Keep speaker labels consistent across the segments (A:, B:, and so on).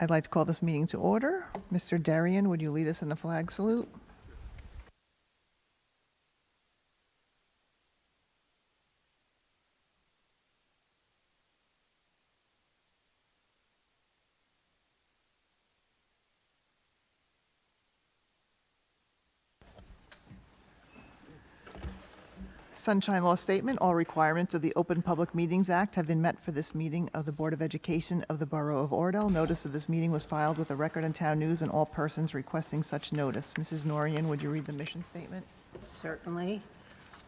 A: I'd like to call this meeting to order. Mr. Darian, would you lead us in the flag salute? Sunshine Law Statement. All requirements of the Open Public Meetings Act have been met for this meeting of the Board of Education of the Borough of Oradell. Notice of this meeting was filed with the Record and Town News and all persons requesting such notice. Mrs. Norian, would you read the mission statement?
B: Certainly.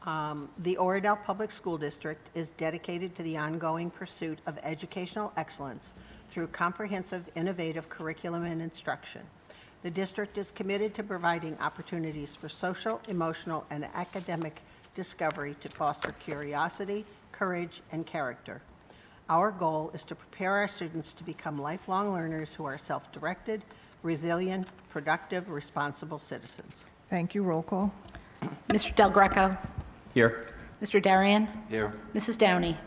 B: The Oradell Public School District is dedicated to the ongoing pursuit of educational excellence through comprehensive, innovative curriculum and instruction. The district is committed to providing opportunities for social, emotional, and academic discovery to foster curiosity, courage, and character. Our goal is to prepare our students to become lifelong learners who are self-directed, resilient, productive, responsible citizens.
A: Thank you. Roll call.
C: Mr. Del Greco.
D: Here.
C: Mr. Darian.
D: Here.
C: Mrs. Downey.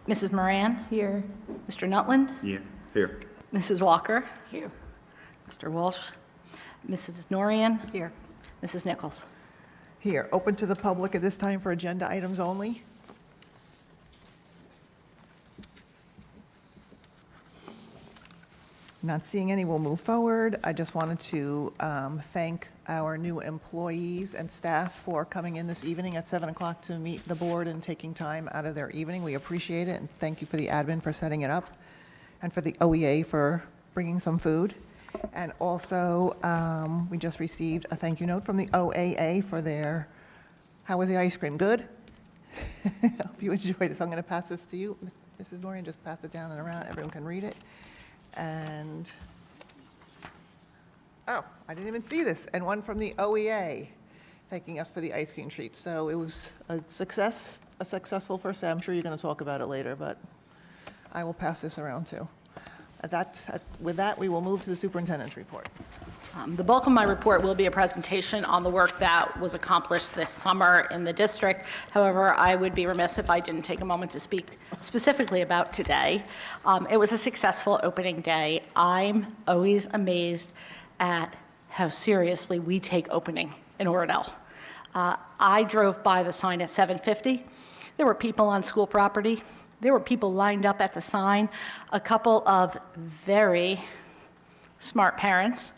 C: Here. Mrs. Moran. Here. Mr. Nutland.
D: Yeah. Here.
C: Mrs. Walker. Here. Mr. Walsh. Mrs. Norian.
B: Here.
C: Mrs. Nichols.
A: Here, open to the public at this time for agenda items only. Not seeing any, we'll move forward. I just wanted to thank our new employees and staff for coming in this evening at 7 o'clock to meet the board and taking time out of their evening. We appreciate it, and thank you for the admin for setting it up, and for the OEA for bringing some food. And also, we just received a thank you note from the OAA for their, how was the ice cream? Good? Hope you enjoyed it. So I'm going to pass this to you, Mrs. Dorian. Just pass it down and around. Everyone can read it. And, oh, I didn't even see this. And one from the OEA thanking us for the ice cream treat. So it was a success, a successful first day. I'm sure you're going to talk about it later, but I will pass this around too. With that, we will move to the superintendent's report.
C: The bulk of my report will be a presentation on the work that was accomplished this summer in the district. However, I would be remiss if I didn't take a moment to speak specifically about today. It was a successful opening day. I'm always amazed at how seriously we take opening in Oradell. I drove by the sign at 7:50. There were people on school property. There were people lined up at the sign. A couple of very smart parents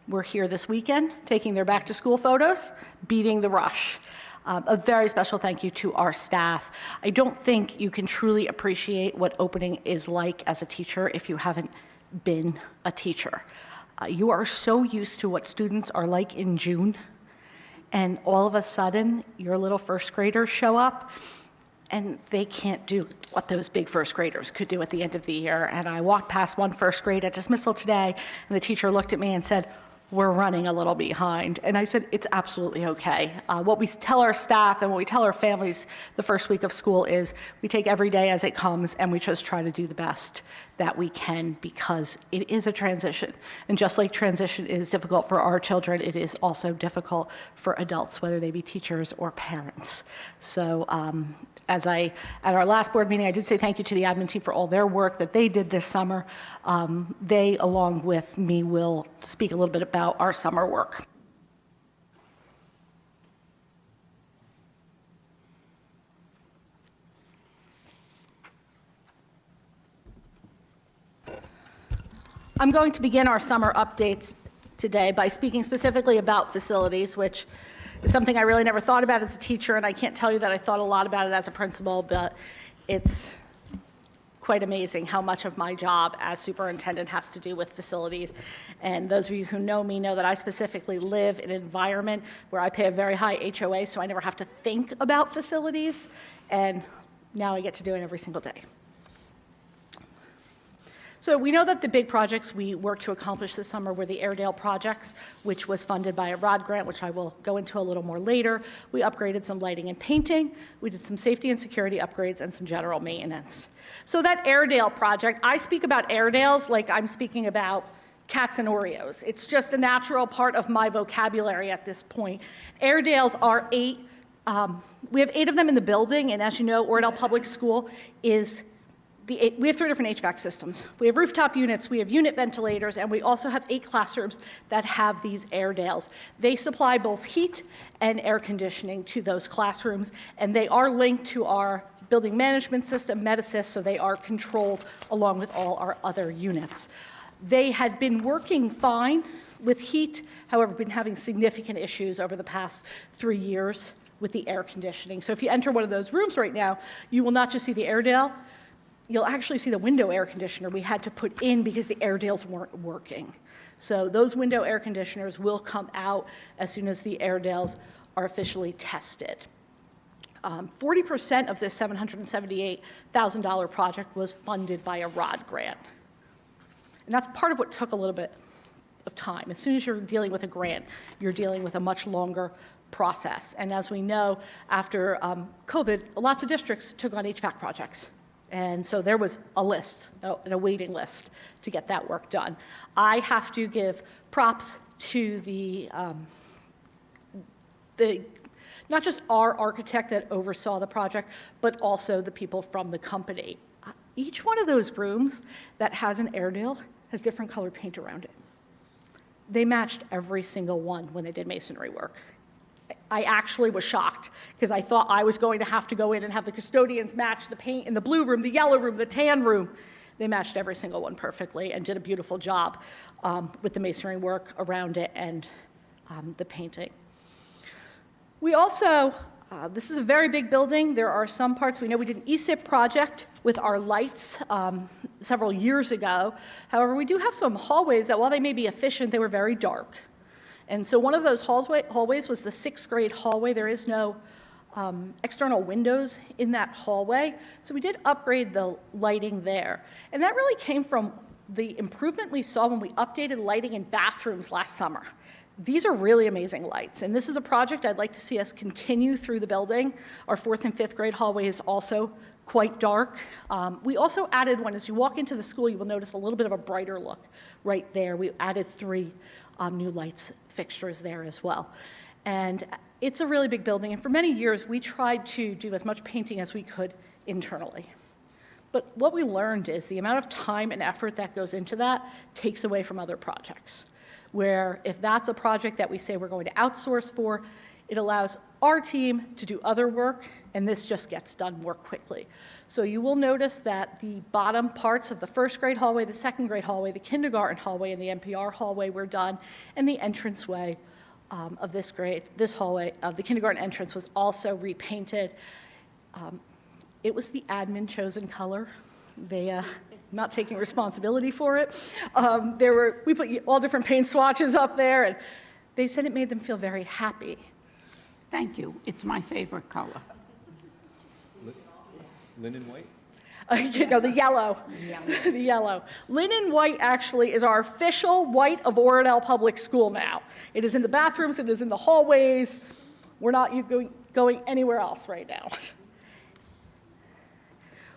C: were here this weekend taking their back to school photos, beating the rush. A very special thank you to our staff. I don't think you can truly appreciate what opening is like as a teacher if you haven't been a teacher. You are so used to what students are like in June, and all of a sudden your little first graders show up and they can't do what those big first graders could do at the end of the year. And I walked past one first grade at dismissal today, and the teacher looked at me and said, "We're running a little behind." And I said, it's absolutely okay. What we tell our staff and what we tell our families the first week of school is we take every day as it comes, and we just try to do the best that we can, because it is a transition. And just like transition is difficult for our children, it is also difficult for adults, whether they be teachers or parents. So at our last board meeting, I did say thank you to the admin team for all their work that they did this summer. They, along with me, will speak a little bit about our summer work. I'm going to begin our summer updates today by speaking specifically about facilities, which is something I really never thought about as a teacher, and I can't tell you that I thought a lot about it as a principal, but it's quite amazing how much of my job as superintendent has to do with facilities. And those of you who know me know that I specifically live in an environment where I pay a very high HOA, so I never have to think about facilities, and now I get to do it every single day. So we know that the big projects we worked to accomplish this summer were the Oradell projects, which was funded by a ROD grant, which I will go into a little more later. We upgraded some lighting and painting. We did some safety and security upgrades and some general maintenance. So that Oradell project, I speak about Oradells like I'm speaking about cats and Oreos. It's just a natural part of my vocabulary at this point. Oradells are we have 8 of them in the building, and as you know, Oradell Public School is we have 3 different HVAC systems. We have rooftop units, we have unit ventilators, and we also have 8 classrooms that have these Oradell. They supply both heat and air conditioning to those classrooms, and they are linked to our building management system, Metasys, so they are controlled along with all our other units. They had been working fine with heat, however, been having significant issues over the past 3 years with the air conditioning. So if you enter one of those rooms right now, you will not just see the Oradell, you'll actually see the window air conditioner we had to put in because the Oradells weren't working. So those window air conditioners will come out as soon as the Oradells are officially tested. 40% of this $778,000 project was funded by a ROD grant. And that's part of what took a little bit of time. As soon as you're dealing with a grant, you're dealing with a much longer process. And as we know, after COVID, lots of districts took on HVAC projects. And so there was a list, a waiting list to get that work done. I have to give props to not just our architect that oversaw the project, but also the people from the company. Each one of those rooms that has an Oradell has different color paint around it. They matched every single one when they did masonry work. I actually was shocked because I thought I was going to have to go in and have the custodians match the paint in the blue room, the yellow room, the tan room. They matched every single one perfectly and did a beautiful job with the masonry work around it and the painting. We also, this is a very big building. There are some parts, we know we did an ESIP project with our lights several years ago. However, we do have some hallways that while they may be efficient, they were very dark. And so one of those hallways was the 6th grade hallway. There is no external windows in that hallway. So we did upgrade the lighting there. And that really came from the improvement we saw when we updated lighting in bathrooms last summer. These are really amazing lights. And this is a project I'd like to see us continue through the building. Our 4th and 5th grade hallway is also quite dark. We also added one, as you walk into the school, you will notice a little bit of a brighter look right there. We added 3 new lights fixtures there as well. And it's a really big building, and for many years we tried to do as much painting as we could internally. But what we learned is the amount of time and effort that goes into that takes away from other projects, where if that's a project that we say we're going to outsource for, it allows our team to do other work, and this just gets done more quickly. So you will notice that the bottom parts of the 1st grade hallway, the 2nd grade hallway, the kindergarten hallway, and the NPR hallway were done, and the entranceway of this hallway, the kindergarten entrance was also repainted. It was the admin chosen color. They, not taking responsibility for it. We put all different paint swatches up there, and they said it made them feel very happy.
D: Thank you. It's my favorite color.
E: Linen white?
C: No, the yellow. The yellow. Linen white actually is our official white of Oradell Public School now. It is in the bathrooms, it is in the hallways. We're not going anywhere else right now.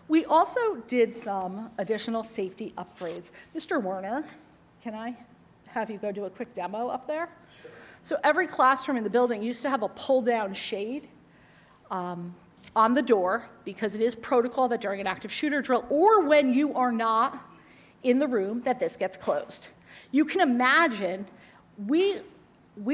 C: We also did some additional safety upgrades. Mr. Werner, can I have you go do a quick demo up there? Sure. So every classroom in the building used to have a pull-down shade on the door, because it is protocol that during an active shooter drill or when you are not in the room that this gets closed. You can imagine we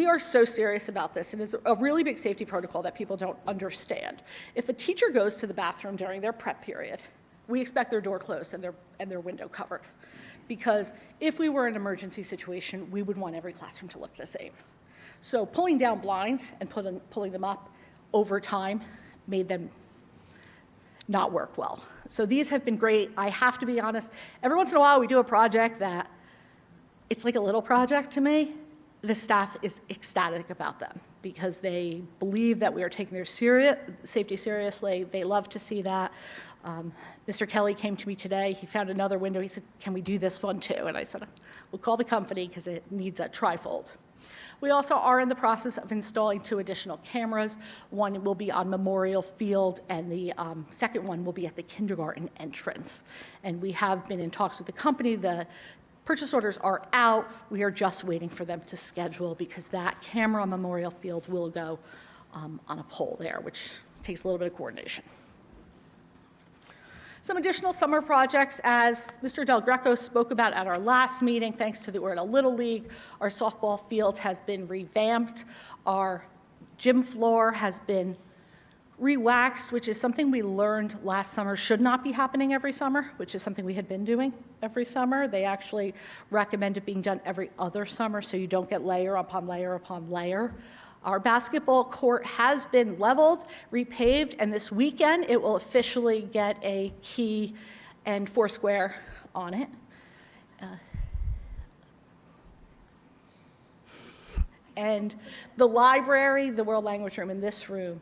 C: are so serious about this, and it's a really big safety protocol that people don't understand. If a teacher goes to the bathroom during their prep period, we expect their door closed and their window covered, because if we were in an emergency situation, we would want every classroom to look the same. So pulling down blinds and pulling them up over time made them not work well. So these have been great. I have to be honest, every once in a while we do a project that it's like a little project to me. The staff is ecstatic about them because they believe that we are taking their safety seriously. They love to see that. Mr. Kelly came to me today. He found another window. He said, "Can we do this one too?" And I said, "We'll call the company because it needs a trifold." We also are in the process of installing 2 additional cameras. One will be on Memorial Field, and the second one will be at the kindergarten entrance. And we have been in talks with the company. The purchase orders are out. We are just waiting for them to schedule, because that camera on Memorial Field will go on a pole there, which takes a little bit of coordination. Some additional summer projects, as Mr. Del Greco spoke about at our last meeting, thanks to the Oradell Little League, our softball field has been revamped. Our gym floor has been re-waxed, which is something we learned last summer should not be happening every summer, which is something we had been doing every summer. They actually recommend it being done every other summer so you don't get layer upon layer upon layer. Our basketball court has been leveled, repaved, and this weekend it will officially get a key and foursquare on it. And the library, the world language room in this room,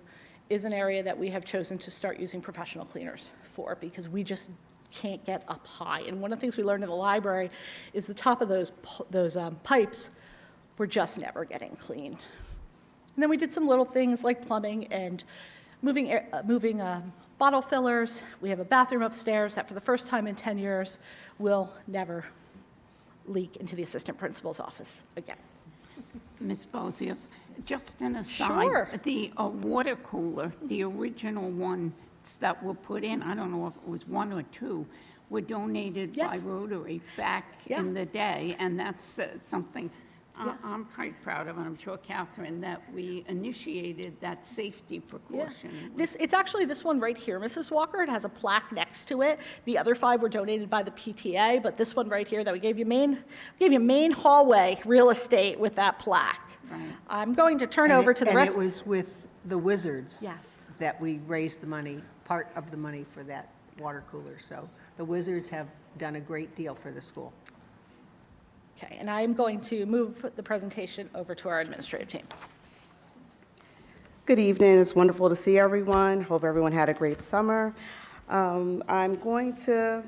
C: is an area that we have chosen to start using professional cleaners for because we just can't get up high. And one of the things we learned in the library is the top of those pipes were just never getting clean. And then we did some little things like plumbing and moving bottle fillers. We have a bathroom upstairs that for the first time in 10 years will never leak into the assistant principal's office again.
D: Ms. Bozios, just an aside.
C: Sure.
D: The water cooler, the original ones that were put in, I don't know if it was one or two, were donated by
C: Yes.
D: Rotary back
C: Yeah.
D: in the day, and that's something
C: Yeah.
D: I'm quite proud of, and I'm sure Catherine, that we initiated that safety precaution.
C: It's actually this one right here, Mrs. Walker. It has a plaque next to it. The other 5 were donated by the PTA, but this one right here that we gave you main hallway real estate with that plaque.
D: Right.
C: I'm going to turn over to the rest.
B: And it was with the Wizards.
C: Yes.
B: That we raised the money, part of the money for that water cooler. So the Wizards have done a great deal for the school.
C: Okay, and I am going to move the presentation over to our administrative team.
E: Good evening. It's wonderful to see everyone. Hope everyone had a great summer. I'm going to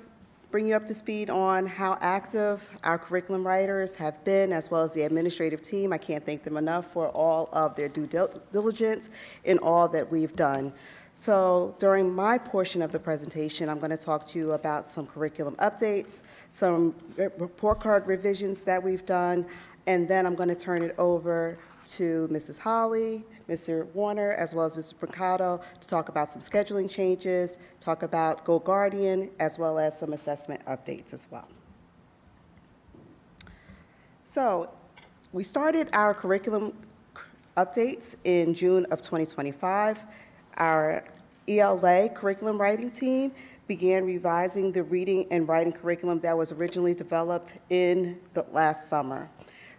E: bring you up to speed on how active our curriculum writers have been, as well as the administrative team. I can't thank them enough for all of their due diligence in all that we've done. So during my portion of the presentation, I'm going to talk to you about some curriculum updates, some report card revisions that we've done, and then I'm going to turn it over to Mrs. Holly, Mr. Warner, as well as Mr. Picado to talk about some scheduling changes, talk about Go Guardian, as well as some assessment updates as well. So we started our curriculum updates in June of 2025. Our ELA curriculum writing team began revising the reading and writing curriculum that was originally developed in the last summer.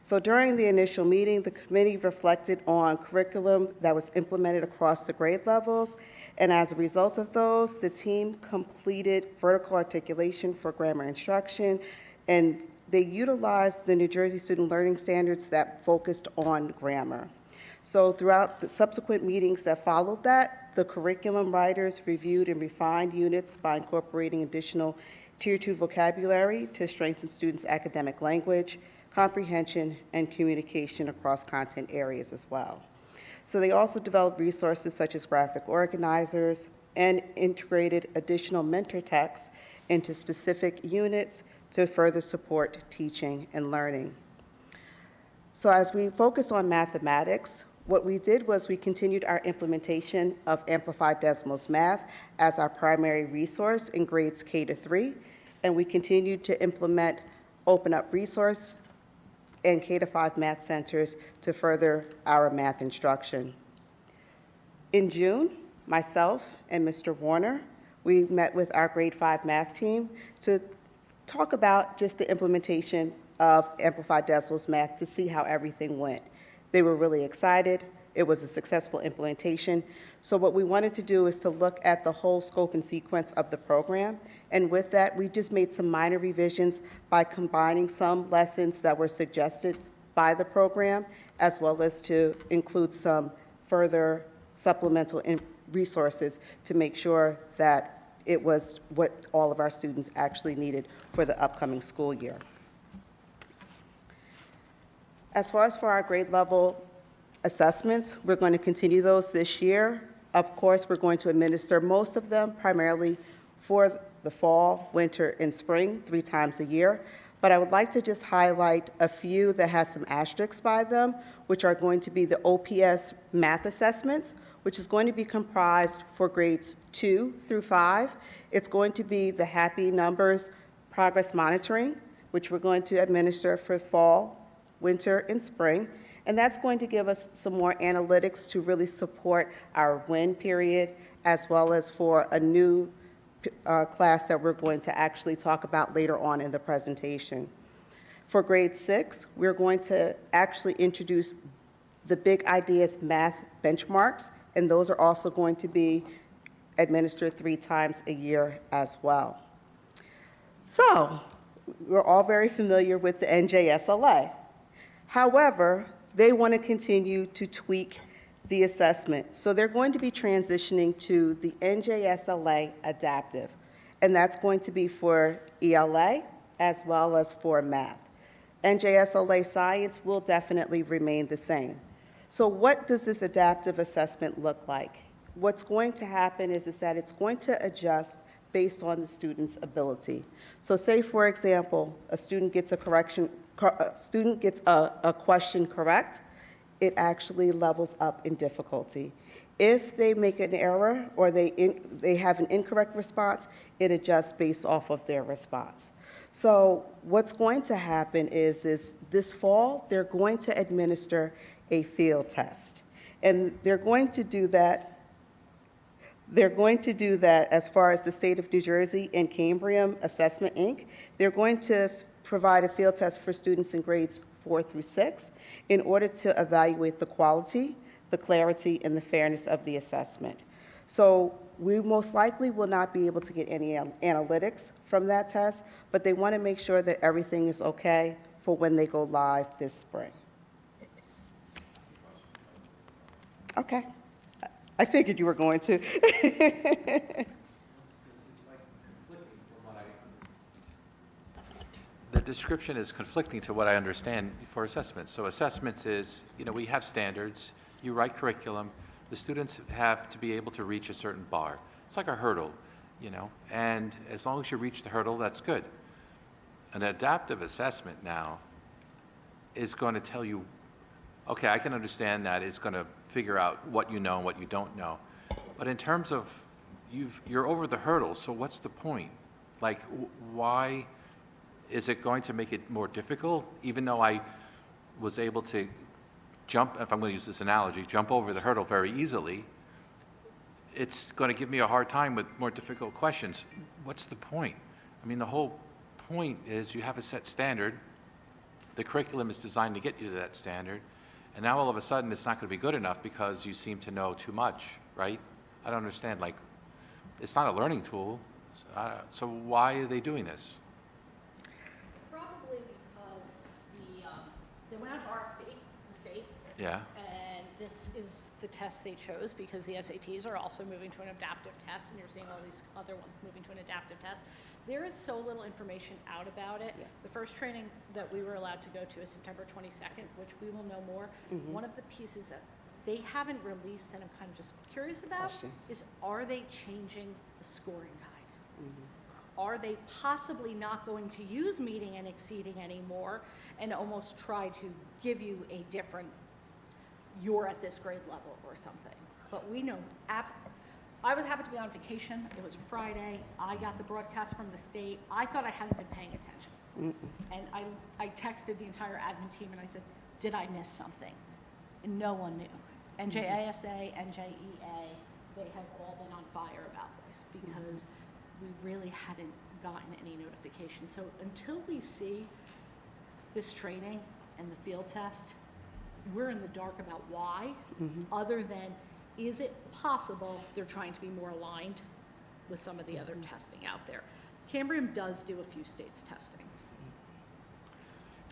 E: So during the initial meeting, the committee reflected on curriculum that was implemented across the grade levels, and as a result of those, the team completed vertical articulation for grammar instruction, and they utilized the New Jersey Student Learning Standards that focused on grammar. So throughout the subsequent meetings that followed that, the curriculum writers reviewed and refined units by incorporating additional Tier 2 vocabulary to strengthen students' academic language, comprehension, and communication across content areas as well. So they also developed resources such as graphic organizers and integrated additional mentor texts into specific units to further support teaching and learning. So as we focus on mathematics, what we did was we continued our implementation of Amplified Decimals Math as our primary resource in grades K to 3, and we continued to implement Open Up Resource and K to 5 math centers to further our math instruction. In June, myself and Mr. Warner, we met with our grade 5 math team to talk about just the implementation of Amplified Decimals Math to see how everything went. They were really excited. It was a successful implementation. So what we wanted to do is to look at the whole scope and sequence of the program. And with that, we just made some minor revisions by combining some lessons that were suggested by the program, as well as to include some further supplemental resources to make sure that it was what all of our students actually needed for the upcoming school year. As far as for our grade level assessments, we're going to continue those this year. Of course, we're going to administer most of them primarily for the fall, winter, and spring 3 times a year. but I would like to just highlight a few that has some asterisks by them, which are going to be the OPS math assessments, which is going to be comprised for grades 2 through 5. It's going to be the Happy Numbers progress monitoring, which we're going to administer for fall, winter, and spring. And that's going to give us some more analytics to really support our win period, as well as for a new class that we're going to actually talk about later on in the presentation. For grade 6, we're going to actually introduce the Big Ideas math benchmarks, and those are also going to be administered 3 times a year as well. So, we're all very familiar with the NJSLA. However, they want to continue to tweak the assessment. So they're going to be transitioning to the NJSLA Adaptive, and that's going to be for ELA as well as for math. NJSLA Science will definitely remain the same. So what does this adaptive assessment look like? What's going to happen is that it's going to adjust based on the student's ability. So say, for example, a student gets a question correct, it actually levels up in difficulty. If they make an error or they have an incorrect response, it adjusts based off of their response. So what's going to happen is this fall, they're going to administer a field test. And they're going to do that as far as the state of New Jersey and Cambrium Assessment, Inc. They're going to provide a field test for students in grades 4 through 6 in order to evaluate the quality, the clarity, and the fairness of the assessment. So we most likely will not be able to get any analytics from that test, but they want to make sure that everything is okay for when they go live this spring. Okay. I figured you were going to.
F: The description is conflicting to what I understand for assessments. So assessments is, we have standards, you write curriculum, the students have to be able to reach a certain bar. It's like a hurdle, and as long as you reach the hurdle, that's good. An adaptive assessment now is going to tell you, okay, I can understand that it's going to figure out what you know and what you don't know. But in terms of, you're over the hurdle, so what's the point? Like, why is it going to make it more difficult? Even though I was able to jump, if I'm going to use this analogy, jump over the hurdle very easily, it's going to give me a hard time with more difficult questions. What's the point? I mean, the whole point is you have a set standard. The curriculum is designed to get you to that standard. And now all of a sudden it's not going to be good enough because you seem to know too much, right? I don't understand. Like, it's not a learning tool. So why are they doing this?
C: Probably because they went out to RFP, the state.
F: Yeah.
C: And this is the test they chose because the SATs are also moving to an adaptive test, and you're seeing all these other ones moving to an adaptive test. There is so little information out about it.
E: Yes.
C: The first training that we were allowed to go to is September 22nd, which we will know more.
E: Mm-hmm.
C: One of the pieces that they haven't released, and I'm kind of just curious about,
E: Questions.
C: is are they changing the scoring guide?
E: Mm-hmm.
C: Are they possibly not going to use meeting and exceeding anymore and almost try to give you a different, you're at this grade level or something? But we know, I would happen to be on vacation. It was a Friday. I got the broadcast from the state. I thought I hadn't been paying attention. And I texted the entire admin team and I said, did I miss something? And no one knew. NJASA, NJEA, they had all been on fire about this because we really hadn't gotten any notification. So until we see this training and the field test, we're in the dark about why, other than, is it possible they're trying to be more aligned with some of the other testing out there? Cambrium does do a few states testing.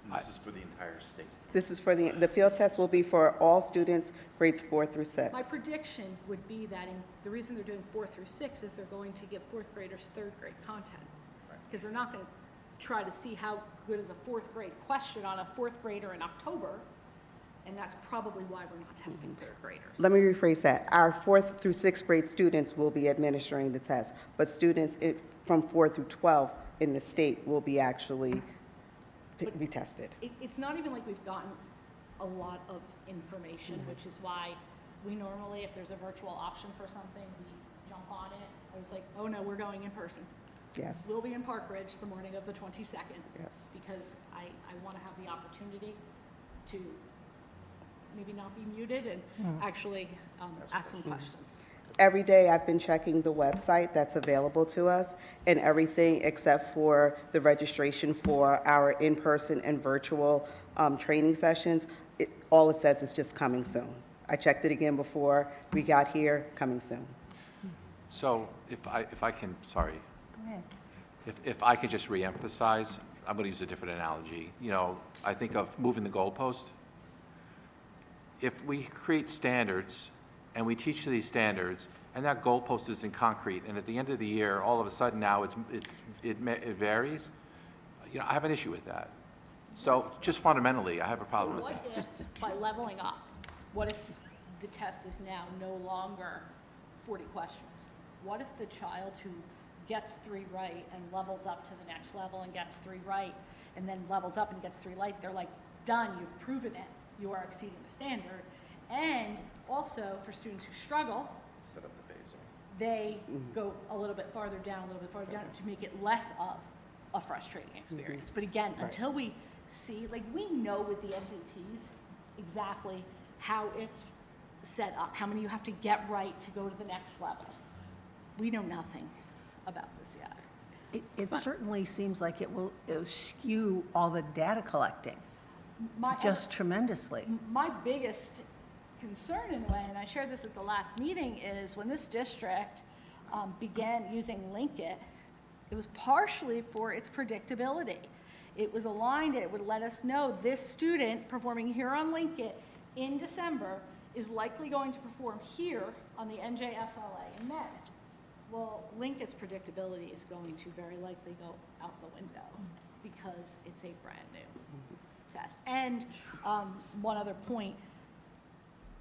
G: And this is for the entire state.
E: This is for the field test will be for all students, grades 4 through 6.
C: My prediction would be that the reason they're doing 4 through 6 is they're going to give fourth graders third grade content. Because they're not going to try to see how good is a fourth grade question on a fourth grader in October. And that's probably why we're not testing third graders.
E: Let me rephrase that. Our 4th through 6th grade students will be administering the test, but students from 4 through 12 in the state will be actually be tested.
C: It's not even like we've gotten a lot of information, which is why we normally, if there's a virtual option for something, we jump on it. I was like, oh no, we're going in person.
E: Yes,
C: We'll be in Park Ridge the morning of the 22nd.
E: yes.
C: Because I want to have the opportunity to maybe not be muted and actually ask some questions.
E: Every day I've been checking the website that's available to us, and everything except for the registration for our in-person and virtual training sessions, all it says is just coming soon. I checked it again before we got here, coming soon.
F: So if I can, sorry. Go ahead. If I could just reemphasize, I'm going to use a different analogy. You know, I think of moving the goalpost. If we create standards and we teach to these standards, and that goalpost is in concrete, and at the end of the year, all of a sudden now it varies, you know, I have an issue with that. So just fundamentally, I have a problem with
C: What
F: that.
C: if, by leveling up, what if the test is now no longer 40 questions? What if the child who gets 3 right and levels up to the next level and gets 3 right, and then levels up and gets 3 right, they're like, done, you've proven it, you are exceeding the standard. And also, for students who struggle,
F: Set up the basal.
C: they go a little bit farther down, to make it less of a frustrating experience. But again, until we see, like, we know with the SATs exactly how it's set up, how many you have to get right to go to the next level. We know nothing about this yet.
B: It certainly seems like it'll skew all the data collecting just tremendously.
C: My biggest concern in a way, and I shared this at the last meeting, is when this district began using Linkit, it was partially for its predictability. It was aligned, it would let us know this student performing here on Linkit in December is likely going to perform here on the NJSLA in May. Well, Linkit's predictability is going to very likely go out the window because it's a brand new test. And one other point,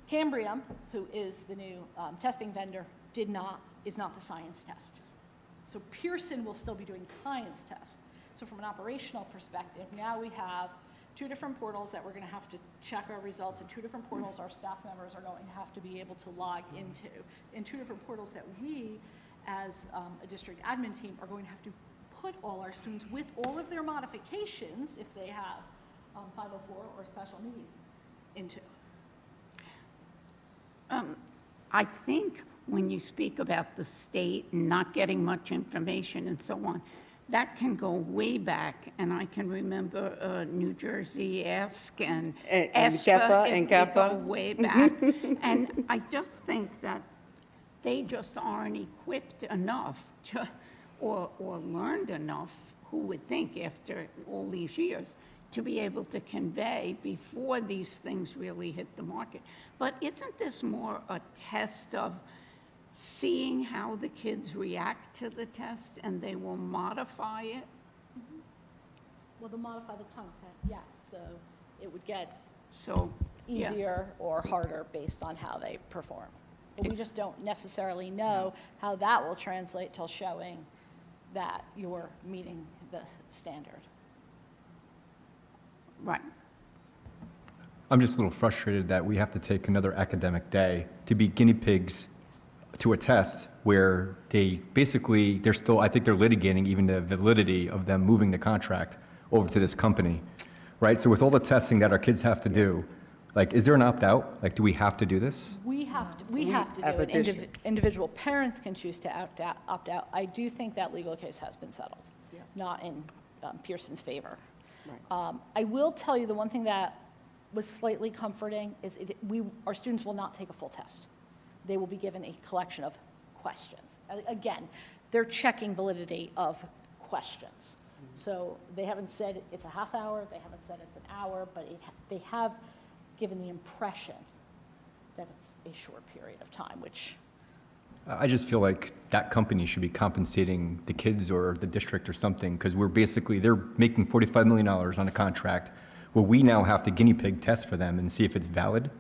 C: Cambrium, who is the new testing vendor, is not the science test. So Pearson will still be doing the science test. So from an operational perspective, now we have 2 different portals that we're going to have to check our results, and 2 different portals our staff members are going to have to be able to log into, and 2 different portals that we, as a district admin team, are going to have to put all our students with all of their modifications, if they have 504 or special needs, into.
D: I think when you speak about the state and not getting much information and so on, that can go way back, and I can remember New Jersey Ask and
E: GEPA and
D: they go
E: GEPA.
D: way back. And I just think that they just aren't equipped enough to, or learned enough, who would think after all these years, to be able to convey before these things really hit the market. But isn't this more a test of seeing how the kids react to the test, and they will modify it?
C: Well, they'll modify the content, yes, so it would get
D: So, yeah.
C: easier or harder based on how they perform. But we just don't necessarily know how that will translate till showing that you're meeting the standard.
D: Right.
G: I'm just a little frustrated that we have to take another academic day to be guinea pigs to a test where they basically, I think they're litigating even the validity of them moving the contract over to this company, right? So with all the testing that our kids have to do, like, is there an opt-out? Like, do we have to do this?
C: We have to
E: as
C: do
E: a
C: it.
E: district.
C: Individual parents can choose to opt out. I do think that legal case has been settled, not in Pearson's favor. I will tell you the one thing that was slightly comforting is our students will not take a full test. They will be given a collection of questions. Again, they're checking validity of questions. So they haven't said it's a half hour, they haven't said it's an hour, but they have given the impression that it's a short period of time, which
G: I just feel like that company should be compensating the kids or the district or something, because they're making $45 million on a contract where we now have to guinea pig test for them and see if it's valid.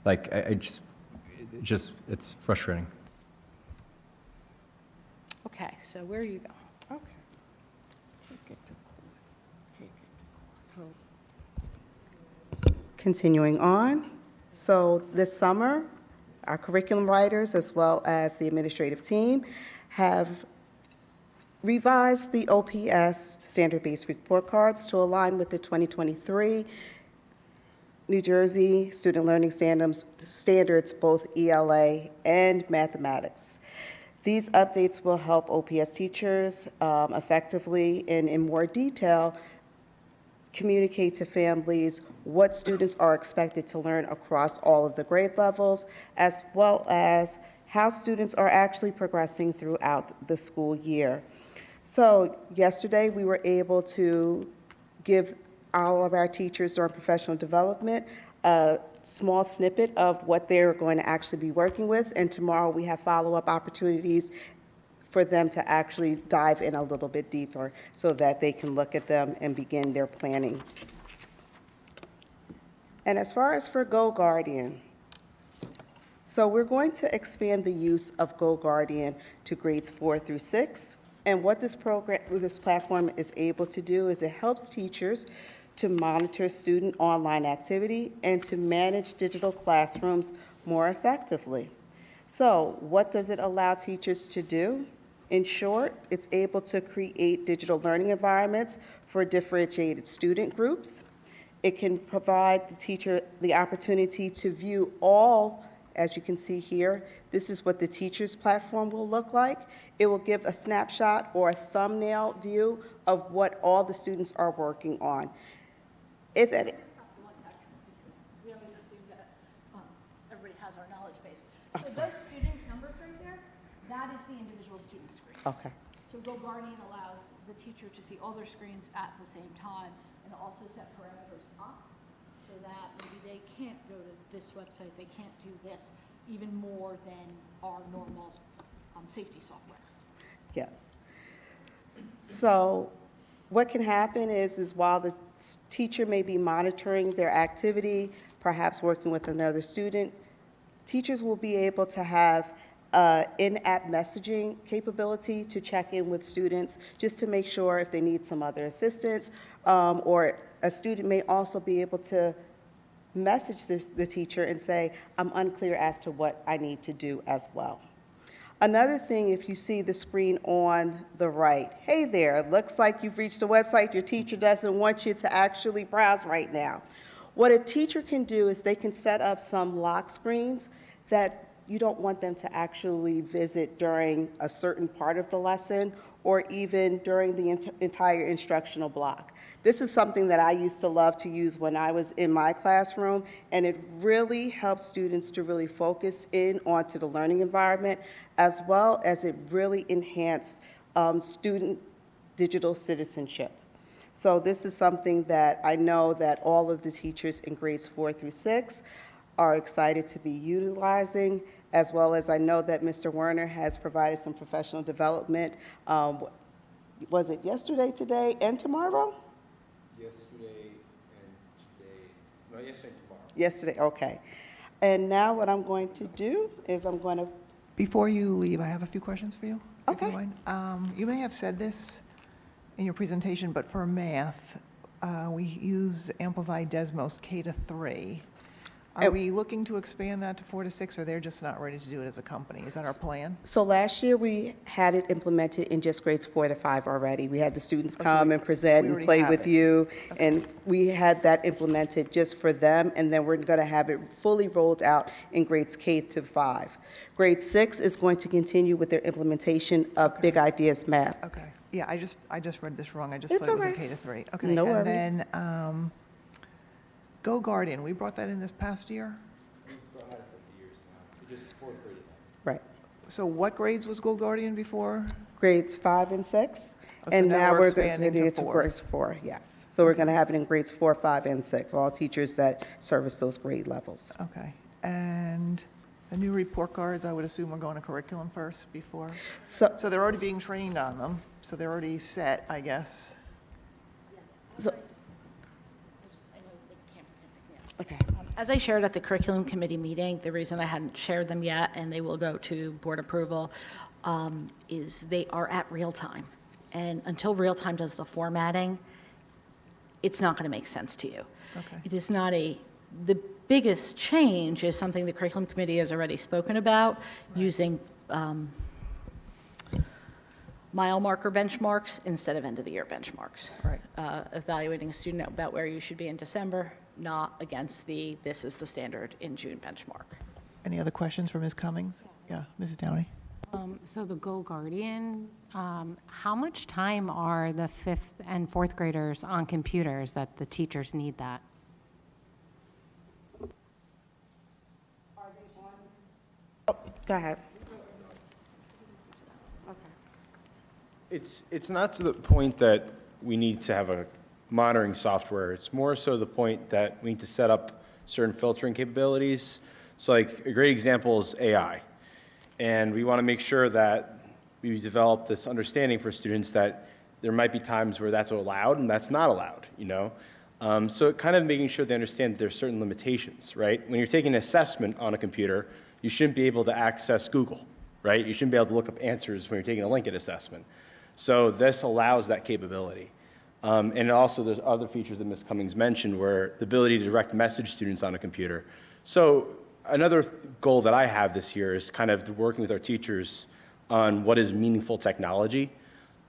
G: Like, it's frustrating.
C: okay, so where are you going?
E: Okay.
D: Take it to court. Take it to court.
E: Continuing on, so this summer, our curriculum writers, as well as the administrative team, have revised the OPS standard-based report cards to align with the 2023 New Jersey Student Learning Standards, both ELA and mathematics. These updates will help OPS teachers effectively and in more detail communicate to families what students are expected to learn across all of the grade levels, as well as how students are actually progressing throughout the school year. So yesterday, we were able to give all of our teachers during professional development a small snippet of what they're going to actually be working with, and tomorrow we have follow-up opportunities for them to actually dive in a little bit deeper so that they can look at them and begin their planning. And as far as for Go Guardian, so we're going to expand the use of Go Guardian to grades 4 through 6. And what this platform is able to do is it helps teachers to monitor student online activity and to manage digital classrooms more effectively. So what does it allow teachers to do? In short, it's able to create digital learning environments for differentiated student groups. It can provide the teacher the opportunity to view all, as you can see here, this is what the teacher's platform will look like. It will give a snapshot or a thumbnail view of what all the students are working on. If at
C: One second, because we always assume that everybody has our knowledge base. So those student numbers right there, that is the individual student screens.
E: Okay.
C: So Go Guardian allows the teacher to see all their screens at the same time and also set parameters up so that maybe they can't go to this website, they can't do this, even more than our normal safety software.
E: Yes. So what can happen is while the teacher may be monitoring their activity, perhaps working with another student, teachers will be able to have in-app messaging capability to check in with students just to make sure if they need some other assistance, or a student may also be able to message the teacher and say, I'm unclear as to what I need to do as well. Another thing, if you see the screen on the right, hey there, it looks like you've reached a website your teacher doesn't want you to actually browse right now. What a teacher can do is they can set up some lock screens that you don't want them to actually visit during a certain part of the lesson or even during the entire instructional block. This is something that I used to love to use when I was in my classroom, and it really helps students to really focus in onto the learning environment, as well as it really enhanced student digital citizenship. So this is something that I know that all of the teachers in grades 4 through 6 are excited to be utilizing, as well as I know that Mr. Werner has provided some professional development. Was it yesterday, today, and tomorrow?
H: Yesterday and today, no, yesterday and tomorrow.
E: Yesterday, okay. And now what I'm going to do is I'm going to,
A: Before you leave, I have a few questions for you, if you
E: Okay.
A: mind. You may have said this in your presentation, but for math, we use Amplify Desmos K to 3. Are we looking to expand that to 4 to 6, or they're just not ready to do it as a company? Is that our plan?
E: so last year we had it implemented in just grades 4 to 5 already. We had the students
A: Oh, so
E: come
A: we-
E: and present
A: we
E: and
A: already
E: play
A: have
E: with
A: it.
E: you, and we had that implemented just for them, and then we're going to have it fully rolled out in grades K to 5. Grade 6 is going to continue with their implementation of Big Ideas Math.
A: Okay, yeah, I just read this wrong. I just
E: It's
A: thought it was a
E: all right.
A: K to 3. Okay.
E: No worries.
A: And then, Go Guardian, we brought that in this past year?
H: We've had it for years now, just fourth grade.
E: Right.
A: So what grades was Go Guardian before?
E: Grades 5 and 6.
A: Oh, so
E: And
A: now
E: now
A: we're
E: we're going
A: expanding
E: to
A: to
E: do it to
A: 4.
E: grades 4, yes. So we're going to have it in grades 4, 5, and 6, all teachers that service those grade levels.
A: Okay. And the new report cards, I would assume are going to curriculum first before?
E: So,
A: So they're already being trained on them, so they're already set, I guess.
E: so, okay.
C: As I shared at the curriculum committee meeting, the reason I hadn't shared them yet, and they will go to board approval, is they are at real time. And until real time does the formatting, it's not going to make sense to you.
A: Okay.
C: It is not the biggest change is something the curriculum committee has already spoken about, using mile marker benchmarks instead of end-of-the-year benchmarks.
A: Right.
C: Evaluating a student about where you should be in December, not against this is the standard in June benchmark.
A: Any other questions for Ms. Cummings? Yeah, Mrs. Downey?
I: So the Go Guardian, how much time are the 5th and 4th graders on computers that the teachers need that?
E: Go ahead.
H: It's not to the point that we need to have a monitoring software. It's more so the point that we need to set up certain filtering capabilities. So like a great example is AI. And we want to make sure that we develop this understanding for students that there might be times where that's allowed and that's not allowed, you know? So kind of making sure they understand that there's certain limitations, right? When you're taking an assessment on a computer, you shouldn't be able to access Google, right? You shouldn't be able to look up answers when you're taking a Lincoln assessment. So this allows that capability. And also there's other features that Ms. Cummings mentioned where the ability to direct message students on a computer. So another goal that I have this year is kind of working with our teachers on what is meaningful technology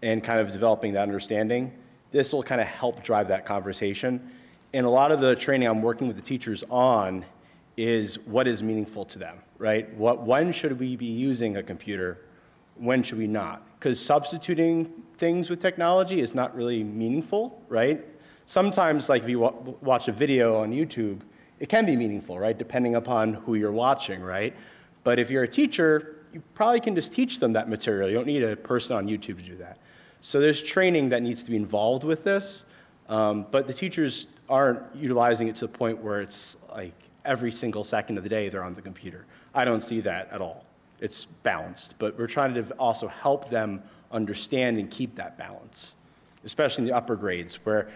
H: and kind of developing that understanding. This will kind of help drive that conversation. And a lot of the training I'm working with the teachers on is what is meaningful to them, right? When should we be using a computer? When should we not? Because substituting things with technology is not really meaningful, right? Sometimes, like if you watch a video on YouTube, it can be meaningful, right? Depending upon who you're watching, right? But if you're a teacher, you probably can just teach them that material. You don't need a person on YouTube to do that. So there's training that needs to be involved with this, but the teachers aren't utilizing it to the point where it's like every single second of the day they're on the computer. I don't see that at all. It's balanced, but we're trying to also help them understand and keep that balance, especially in the upper grades where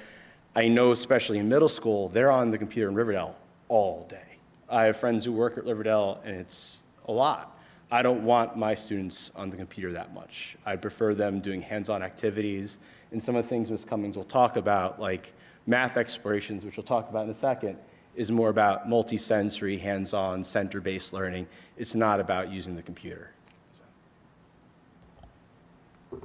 H: I know, especially in middle school, they're on the computer in Riverdale all day. I have friends who work at Riverdale, and it's a lot. I don't want my students on the computer that much. I prefer them doing hands-on activities, and some of the things Ms. Cummings will talk about, like math explorations, which we'll talk about in a second, is more about multi-sensory, hands-on, center-based learning. It's not about using the computer.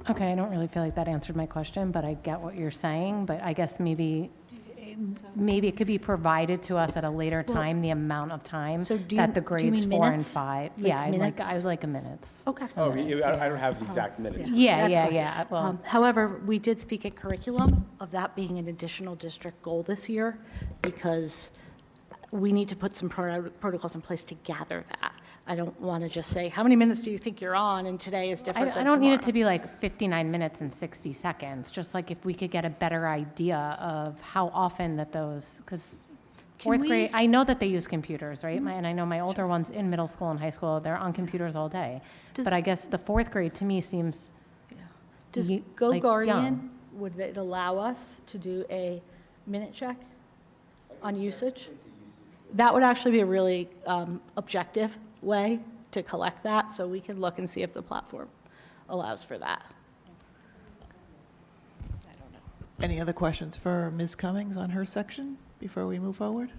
I: Okay, I don't really feel like that answered my question, but I get what you're saying. But I guess maybe it could be provided to us at a later time, the amount of time
C: So do
I: that the
C: you mean
I: grades 4 and
C: minutes?
I: 5.
C: Like
I: Yeah,
C: minutes?
I: I like a minutes.
C: Okay.
H: Oh, I don't have the exact minutes.
I: Yeah,
C: That's
I: yeah,
C: fine.
I: yeah. Well,
C: However, we did speak at curriculum of that being an additional district goal this year because we need to put some protocols in place to gather that. I don't want to just say, how many minutes do you think you're on? And today is different than
I: I don't need it
C: tomorrow.
I: to be like 59 minutes and 60 seconds, just like if we could get a better idea of how often that those, because
C: Can
I: fourth
C: we-
I: grade, I know that they use computers, right? And I know my older ones in middle school and high school, they're on computers all day.
C: Does-
I: But I guess the fourth grade to me seems,
C: Does
I: ye-
C: Go
I: like,
C: Guardian,
I: young.
C: would it allow us to do a minute check on usage? That would actually be a really objective way to collect that, so we can look and see if the platform allows for that.
A: Any other questions for Ms. Cummings on her section before we move forward?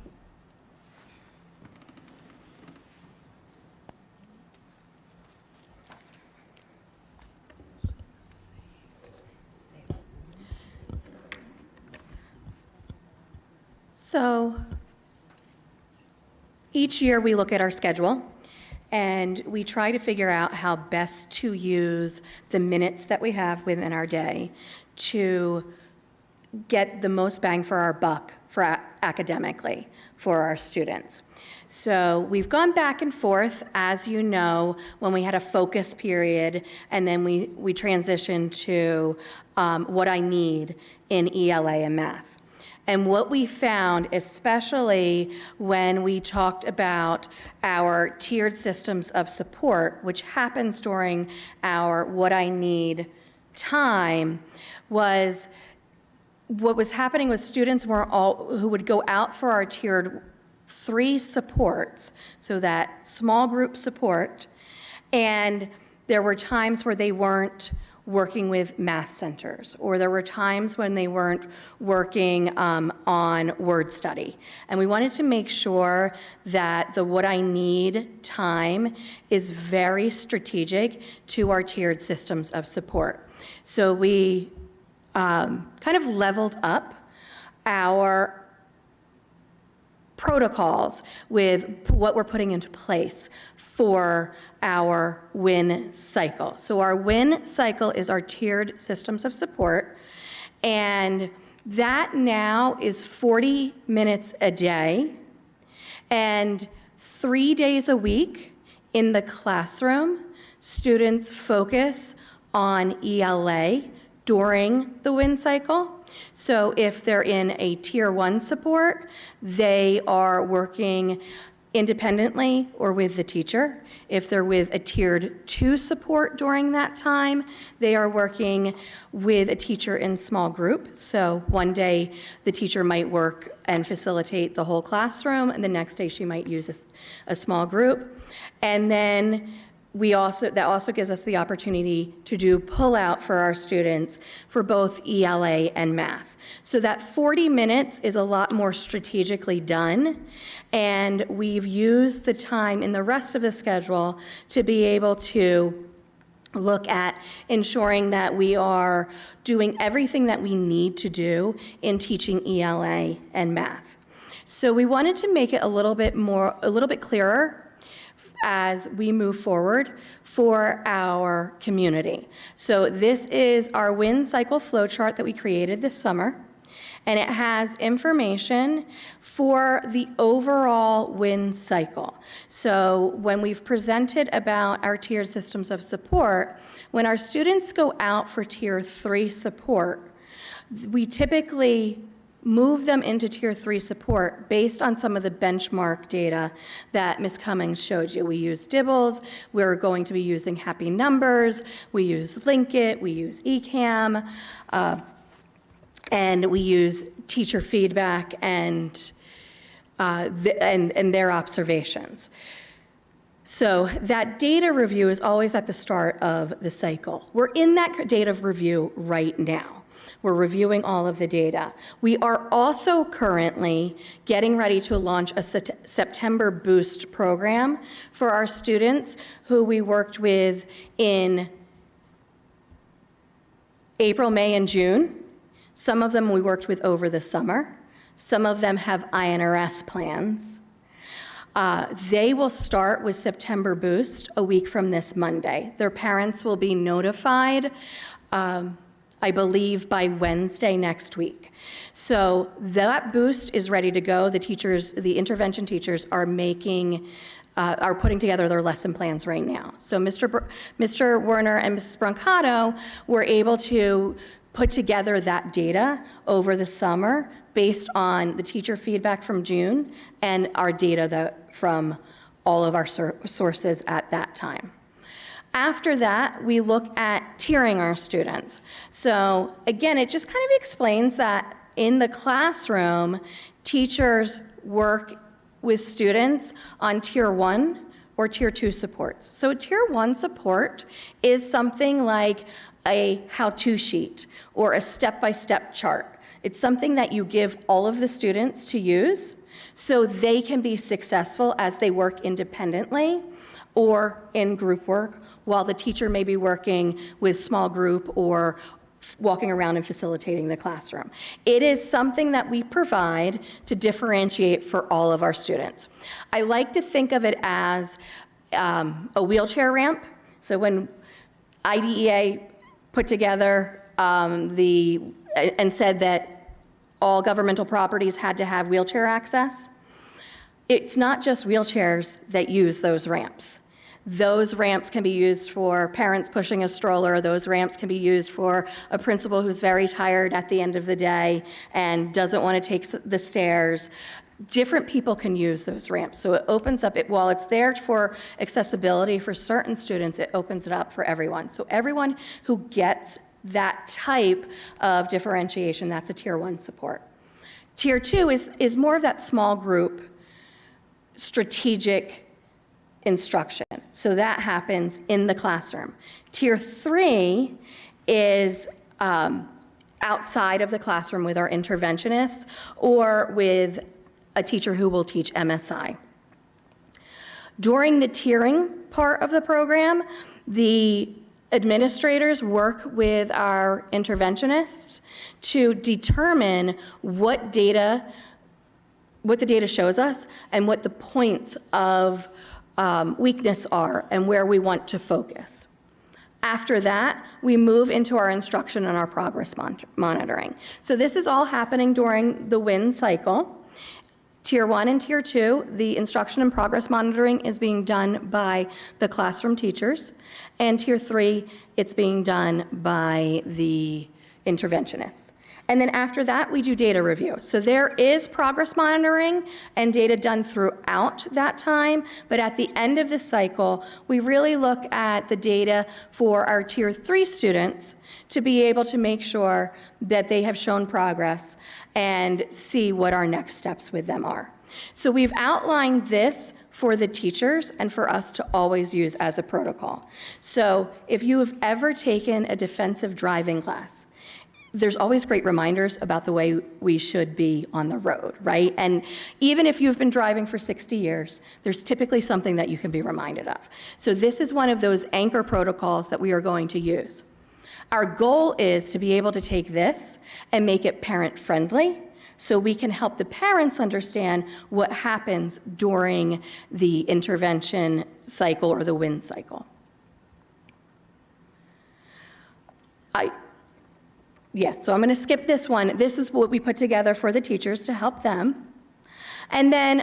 J: So each year we look at our schedule and we try to figure out how best to use the minutes that we have within our day to get the most bang for our buck for academically for our students. So we've gone back and forth, as you know, when we had a focus period, and then we transitioned to what I need in ELA and math. And what we found, especially when we talked about our tiered systems of support, which happens during our what I need time, was what was happening was students who would go out for our tiered 3 supports, so that small group support, and there were times where they weren't working with math centers, or there were times when they weren't working on word study. And we wanted to make sure that the what I need time is very strategic to our tiered systems of support. So we kind of leveled up our protocols with what we're putting into place for our WIN cycle. So our WIN cycle is our tiered systems of support, and that now is 40 minutes a day and 3 days a week in the classroom. Students focus on ELA during the WIN cycle. So if they're in a Tier 1 support, they are working independently or with the teacher. If they're with a Tiered 2 support during that time, they are working with a teacher in small group. So one day the teacher might work and facilitate the whole classroom, and the next day she might use a small group. And then that also gives us the opportunity to do pull-out for our students for both ELA and math. So that 40 minutes is a lot more strategically done, and we've used the time in the rest of the schedule to be able to look at ensuring that we are doing everything that we need to do in teaching ELA and math. So we wanted to make it a little bit clearer as we move forward for our community. So this is our WIN cycle flow chart that we created this summer, and it has information for the overall WIN cycle. So when we've presented about our tiered systems of support, when our students go out for Tier 3 support, we typically move them into Tier 3 support based on some of the benchmark data that Ms. Cummings showed you. We use DIBELS, we're going to be using Happy Numbers, we use Linkit, we use eCam, and we use teacher feedback and their observations. So that data review is always at the start of the cycle. We're in that data review right now. We're reviewing all of the data. We are also currently getting ready to launch a September Boost program for our students who we worked with in April, May, and June. Some of them we worked with over the summer. Some of them have INRS plans. They will start with September Boost a week from this Monday. Their parents will be notified I believe by Wednesday next week. So that boost is ready to go. The teachers, the intervention teachers are putting together their lesson plans right now. So Mr. Werner and Mrs. Brancato were able to put together that data over the summer based on the teacher feedback from June and our data from all of our sources at that time. After that, we look at tiering our students. So again, it just kind of explains that in the classroom, teachers work with students on Tier 1 or Tier 2 supports. So Tier 1 support is something like a how-to sheet or a step-by-step chart. It's something that you give all of the students to use so they can be successful as they work independently or in group work, while the teacher may be working with small group or walking around and facilitating the classroom. It is something that we provide to differentiate for all of our students. I like to think of it as a wheelchair ramp. So when IDEA put together and said that all governmental properties had to have wheelchair access, it's not just wheelchairs that use those ramps. Those ramps can be used for parents pushing a stroller. Those ramps can be used for a principal who's very tired at the end of the day and doesn't want to take the stairs. Different people can use those ramps. So it opens up, while it's there for accessibility for certain students, it opens it up for everyone. So everyone who gets that type of differentiation, that's a Tier 1 support. Tier 2 is more of that small group strategic instruction. So that happens in the classroom. Tier 3 is outside of the classroom with our interventionists or with a teacher who will teach MSI. During the tiering part of the program, the administrators work with our interventionists to determine what the data shows us and what the points of weakness are and where we want to focus. After that, we move into our instruction and our progress monitoring. So this is all happening during the WIN cycle. Tier 1 and Tier 2, the instruction and progress monitoring is being done by the classroom teachers. And Tier 3, it's being done by the interventionists. And then after that, we do data review. So there is progress monitoring and data done throughout that time, but at the end of the cycle, we really look at the data for our Tier 3 students to be able to make sure that they have shown progress and see what our next steps with them are. So we've outlined this for the teachers and for us to always use as a protocol. So if you have ever taken a defensive driving class, there's always great reminders about the way we should be on the road, right? And even if you've been driving for 60 years, there's typically something that you can be reminded of. So this is one of those anchor protocols that we are going to use. Our goal is to be able to take this and make it parent-friendly so we can help the parents understand what happens during the intervention cycle or the WIN cycle. So I'm going to skip this one. This is what we put together for the teachers to help them. And then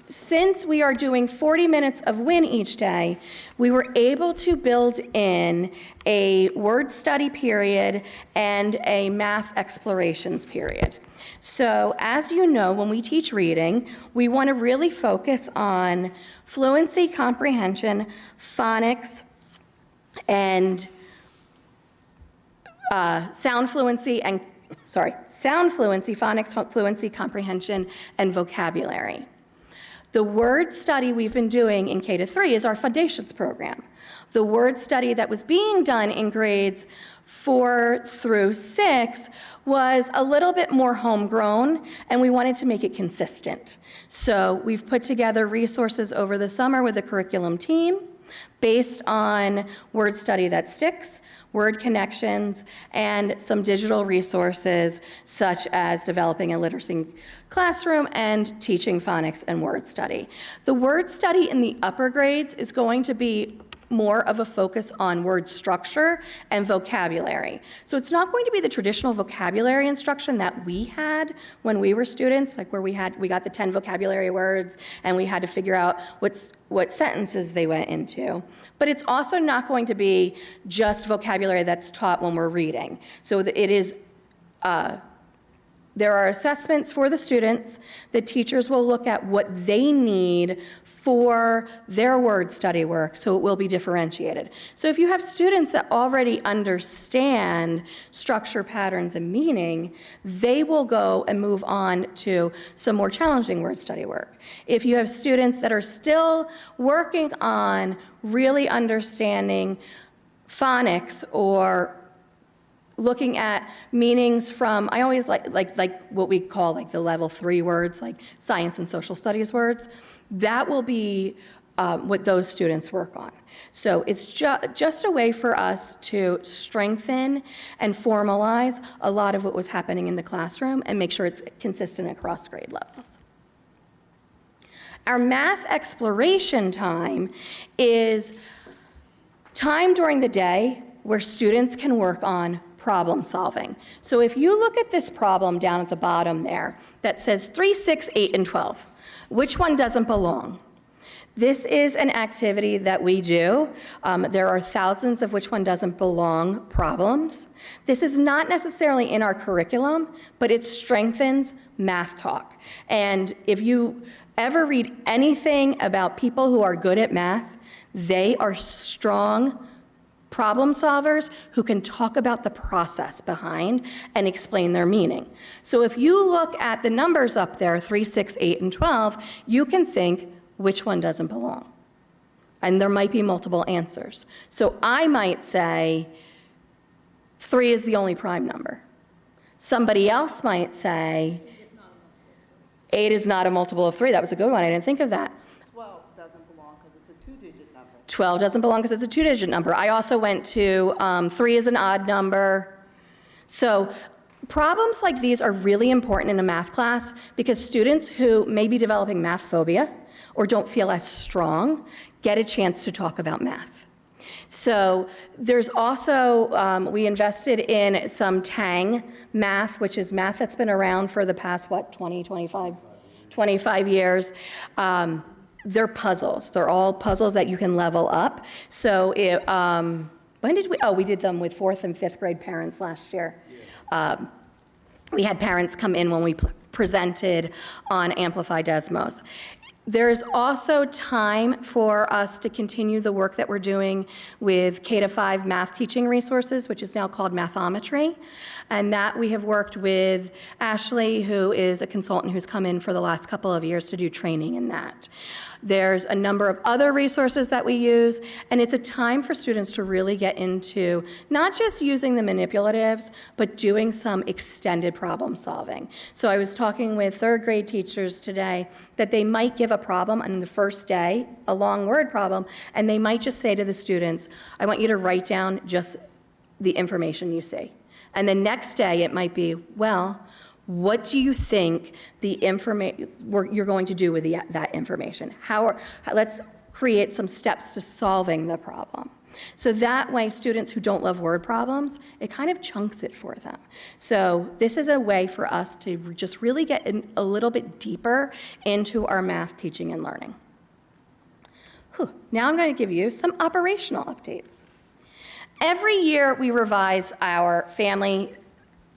J: since we are doing 40 minutes of WIN each day, we were able to build in a word study period and a math explorations period. So as you know, when we teach reading, we want to really focus on fluency, comprehension, phonics, and sound fluency, phonics fluency, comprehension, and vocabulary. The word study we've been doing in K-3 is our Foundations program. The word study that was being done in grades 4 through 6 was a little bit more homegrown, and we wanted to make it consistent. So we've put together resources over the summer with the curriculum team based on word study that sticks, word connections, and some digital resources such as developing a literacy classroom and teaching phonics and word study. The word study in the upper grades is going to be more of a focus on word structure and vocabulary. So it's not going to be the traditional vocabulary instruction that we had when we were students, like where we got the 10 vocabulary words and we had to figure out what sentences they went into. But it's also not going to be just vocabulary that's taught when we're reading. So it is, there are assessments for the students. The teachers will look at what they need for their word study work, so it will be differentiated. So if you have students that already understand structure, patterns, and meaning, they will go and move on to some more challenging word study work. If you have students that are still working on really understanding phonics or looking at meanings from, I always like what we call like the level 3 words, like science and social studies words. That will be what those students work on. So it's just a way for us to strengthen and formalize a lot of what was happening in the classroom and make sure it's consistent across grade levels. Our math exploration time is time during the day where students can work on problem solving. So if you look at this problem down at the bottom there that says 3, 6, 8, and 12, which one doesn't belong? This is an activity that we do. There are thousands of which one doesn't belong problems. This is not necessarily in our curriculum, but it strengthens math talk. And if you ever read anything about people who are good at math, they are strong problem solvers who can talk about the process behind and explain their meaning. So if you look at the numbers up there, 3, 6, 8, and 12, you can think which one doesn't belong. And there might be multiple answers. So I might say 3 is the only prime number. Somebody else might say 8 is not a multiple of 3. That was a good one. I didn't think of that.
E: 12 doesn't belong because it's a two-digit number.
J: 12 doesn't belong because it's a two-digit number. I also went to 3 is an odd number. So problems like these are really important in a math class because students who may be developing math phobia or don't feel as strong get a chance to talk about math. So there's also, we invested in some Tang math, which is math that's been around for the past, 25 years. They're puzzles. They're all puzzles that you can level up. So when did we, we did them with 4th and 5th grade parents last year. We had parents come in when we presented on Amplify Desmos. There's also time for us to continue the work that we're doing with K-5 math teaching resources, which is now called Mathometry. And that we have worked with Ashley, who is a consultant who's come in for the last couple of years to do training in that. There's a number of other resources that we use, and it's a time for students to really get into not just using the manipulatives, but doing some extended problem solving. So I was talking with 3rd grade teachers today that they might give a problem on the first day, a long word problem, and they might just say to the students, I want you to write down just the information you see. And the next day it might be, well, what do you think the you're going to do with that information? Let's create some steps to solving the problem. So that way, students who don't love word problems, it kind of chunks it for them. So this is a way for us to just really get a little bit deeper into our math teaching and learning. Now I'm going to give you some operational updates. Every year we revise our family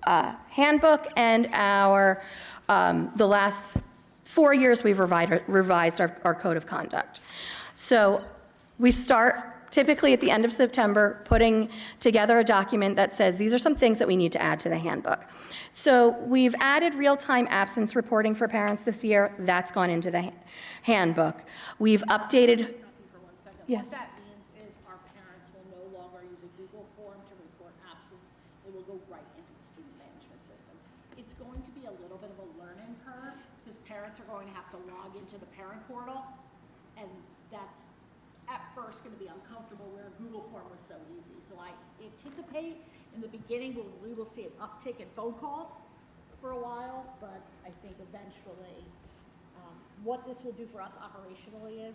J: handbook, and the last 4 years we've revised our code of conduct. So we start typically at the end of September putting together a document that says these are some things that we need to add to the handbook. So we've added real-time absence reporting for parents this year. That's gone into the handbook. We've updated. Yes.
C: What that means is our parents will no longer use a Google form to report absence. It will go right into the student management system. It's going to be a little bit of a learning curve because parents are going to have to log into the parent portal, and that's at first going to be uncomfortable where a Google form was so easy. So I anticipate in the beginning we will see an uptick in phone calls for a while, but I think eventually what this will do for us operationally is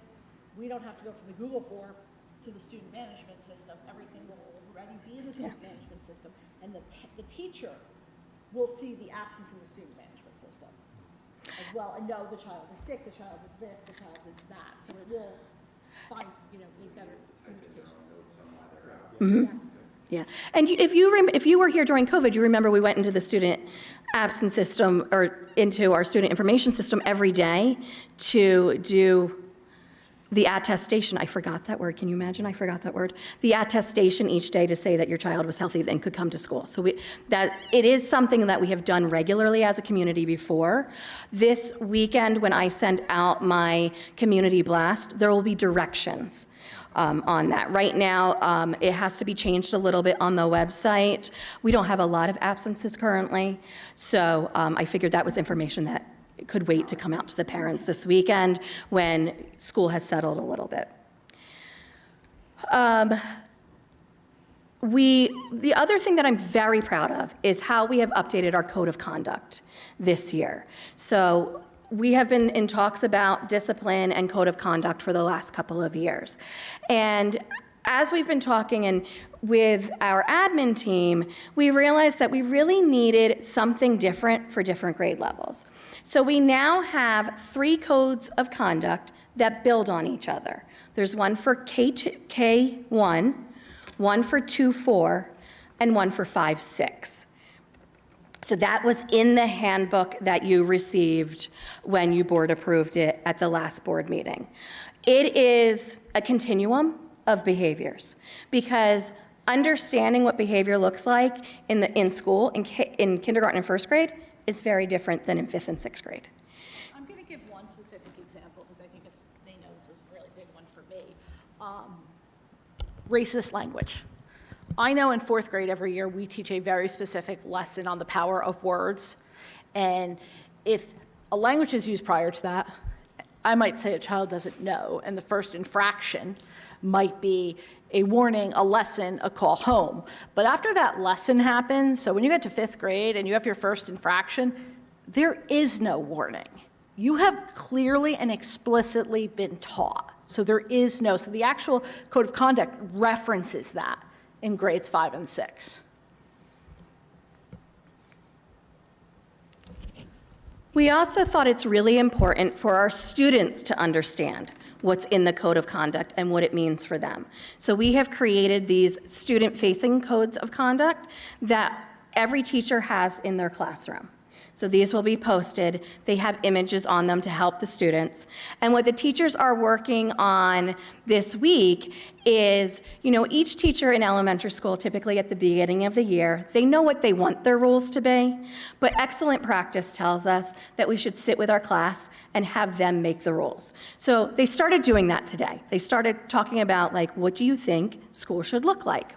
C: we don't have to go from the Google form to the student management system. Everything will already be in the student management system, and the teacher will see the absence in the student management system as well, and know the child is sick, the child is this, the child is that. So it will find, make better communication. Yes.
J: Yeah, and if you were here during COVID, you remember we went into the student absence system or into our student information system every day to do the attestation. I forgot that word. Can you imagine? I forgot that word. The attestation each day to say that your child was healthy and could come to school. So that it is something that we have done regularly as a community before. This weekend, when I send out my community blast, there will be directions on that. Right now, it has to be changed a little bit on the website. We don't have a lot of absences currently, so I figured that was information that could wait to come out to the parents this weekend when school has settled a little bit. The other thing that I'm very proud of is how we have updated our code of conduct this year. So we have been in talks about discipline and code of conduct for the last couple of years. And as we've been talking and with our admin team, we realized that we really needed something different for different grade levels. So we now have 3 codes of conduct that build on each other. There's one for K1, one for 2-4, and one for 5-6. So that was in the handbook that you received when you board approved it at the last board meeting. It is a continuum of behaviors because understanding what behavior looks like in school, in kindergarten and first grade, is very different than in 5th and 6th grade.
C: I'm going to give one specific example because I think they know this is a really big one for me. Racist language. I know in fourth grade every year, we teach a very specific lesson on the power of words. And if a language is used prior to that, I might say a child doesn't know, and the first infraction might be a warning, a lesson, a call home. But after that lesson happens, so when you get to fifth grade and you have your first infraction, there is no warning. You have clearly and explicitly been taught. So there is no, so the actual code of conduct references that in grades 5 and 6.
J: We also thought it's really important for our students to understand what's in the code of conduct and what it means for them. So we have created these student-facing codes of conduct that every teacher has in their classroom. So these will be posted. They have images on them to help the students. And what the teachers are working on this week is, each teacher in elementary school, typically at the beginning of the year, they know what they want their rules to be, but excellent practice tells us that we should sit with our class and have them make the rules. So they started doing that today. They started talking about, what do you think school should look like?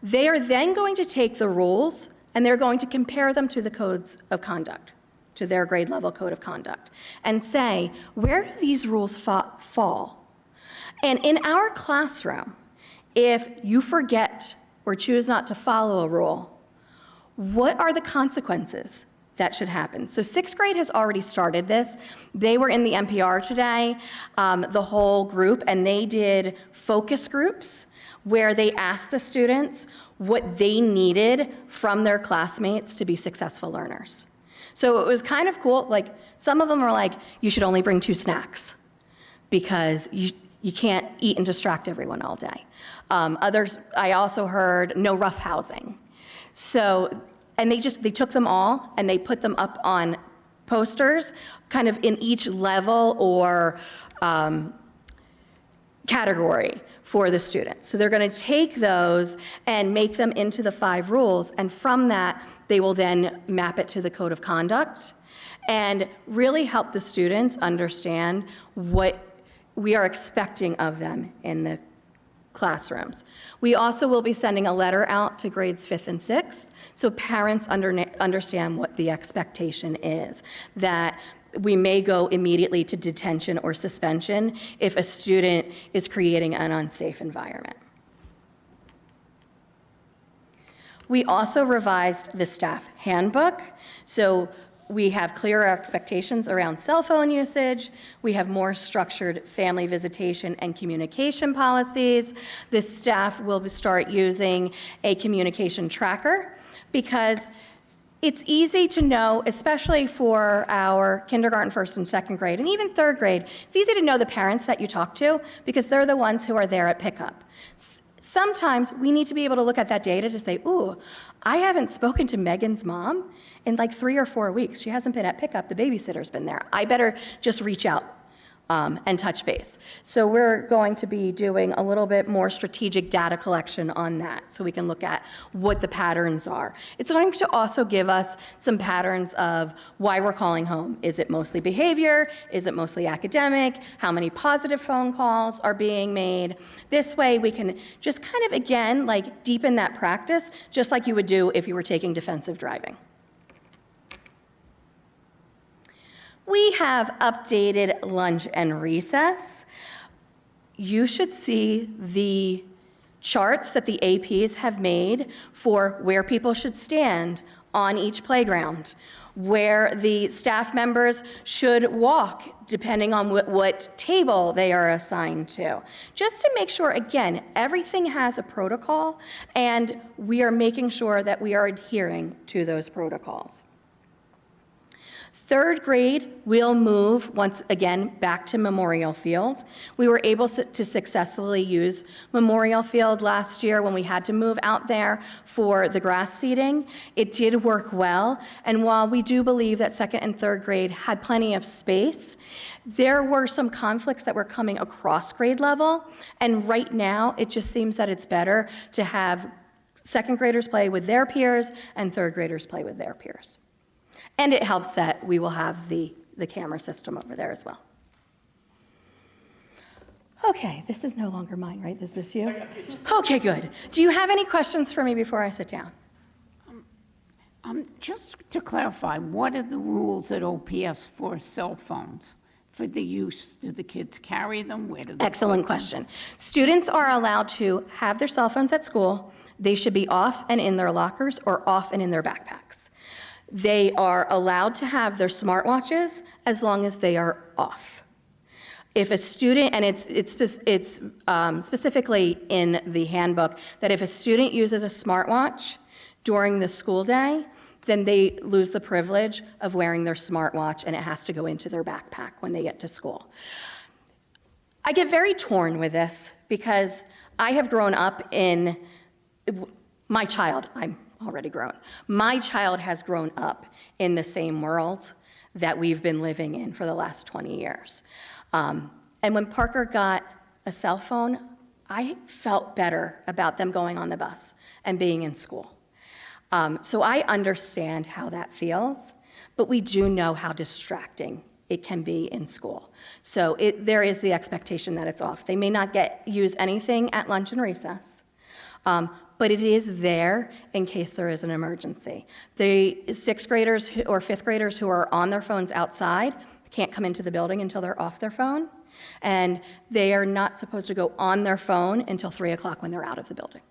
J: They are then going to take the rules and they're going to compare them to the codes of conduct, to their grade level code of conduct, and say, where do these rules fall? And in our classroom, if you forget or choose not to follow a rule, what are the consequences that should happen? So sixth grade has already started this. They were in the NPR today, the whole group, and they did focus groups where they asked the students what they needed from their classmates to be successful learners. So it was kind of cool. Some of them were like, you should only bring 2 snacks because you can't eat and distract everyone all day. Others, I also heard no roughhousing. So, and they took them all and they put them up on posters kind of in each level or category for the students. So they're going to take those and make them into the 5 rules, and from that, they will then map it to the code of conduct and really help the students understand what we are expecting of them in the classrooms. We also will be sending a letter out to grades 5th and 6th, so parents understand what the expectation is, that we may go immediately to detention or suspension if a student is creating an unsafe environment. We also revised the staff handbook. So we have clearer expectations around cell phone usage. We have more structured family visitation and communication policies. The staff will start using a communication tracker because it's easy to know, especially for our kindergarten, 1st and 2nd grade, and even 3rd grade, it's easy to know the parents that you talk to because they're the ones who are there at pickup. Sometimes we need to be able to look at that data to say, ooh, I haven't spoken to Megan's mom in 3 or 4 weeks. She hasn't been at pickup. The babysitter's been there. I better just reach out and touch base. So we're going to be doing a little bit more strategic data collection on that so we can look at what the patterns are. It's going to also give us some patterns of why we're calling home. Is it mostly behavior? Is it mostly academic? How many positive phone calls are being made? This way we can just kind of, again, deepen that practice, just like you would do if you were taking defensive driving. We have updated lunch and recess. You should see the charts that the APs have made for where people should stand on each playground, where the staff members should walk depending on what table they are assigned to. Just to make sure, again, everything has a protocol and we are making sure that we are adhering to those protocols. 3rd grade will move, once again, back to Memorial Field. We were able to successfully use Memorial Field last year when we had to move out there for the grass seeding. It did work well, and while we do believe that 2nd and 3rd grade had plenty of space, there were some conflicts that were coming across grade level, and right now, it just seems that it's better to have 2nd graders play with their peers and 3rd graders play with their peers. And it helps that we will have the camera system over there as well. Okay, this is no longer mine, right? Is this you? Okay, good. Do you have any questions for me before I sit down?
D: Just to clarify, what are the rules at OPS for cell phones? For the use, do the kids carry them? Where do they
J: Excellent
D: put them?
J: question. Students are allowed to have their cell phones at school. They should be off and in their lockers or off and in their backpacks. They are allowed to have their smartwatches as long as they are off. If a student, and it's specifically in the handbook, that if a student uses a smartwatch during the school day, then they lose the privilege of wearing their smartwatch, and it has to go into their backpack when they get to school. I get very torn with this because I have grown up in, my child, I'm already grown, my child has grown up in the same world that we've been living in for the last 20 years. And when Parker got a cell phone, I felt better about them going on the bus and being in school. So I understand how that feels, but we do know how distracting it can be in school. So there is the expectation that it's off. They may not use anything at lunch and recess, but it is there in case there is an emergency. The sixth graders or fifth graders who are on their phones outside can't come into the building until they're off their phone, and they are not supposed to go on their phone until 3 o'clock when they're out of the building.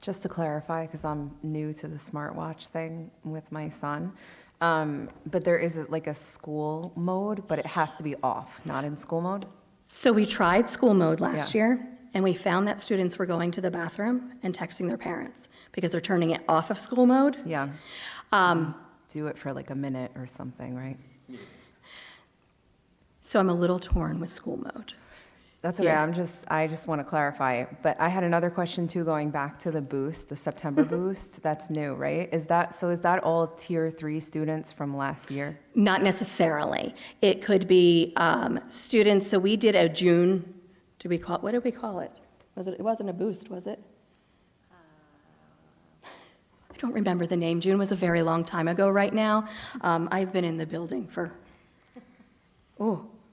K: Just to clarify, because I'm new to the smartwatch thing with my son, but there is like a school mode, but it has to be off, not in school mode?
J: So we tried school mode last
K: Yeah.
J: year, and we found that students were going to the bathroom and texting their parents because they're turning it off of school mode.
K: Yeah. Do it for like a minute or something, right?
J: So I'm a little torn with school mode.
K: That's okay,
J: Yeah.
K: I just want to clarify it. But I had another question too, going back to the boost, the September boost, that's new, right? Is that all Tier 3 students from last year?
J: Not necessarily. It could be students, so we did a June, what did we call it? It wasn't a boost, was it? I don't remember the name. June was a very long time ago right now. I've been in the building for,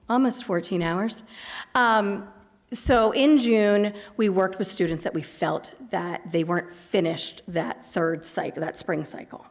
J: almost 14 hours. So in June, we worked with students that we felt that they weren't finished that third cycle, that spring cycle.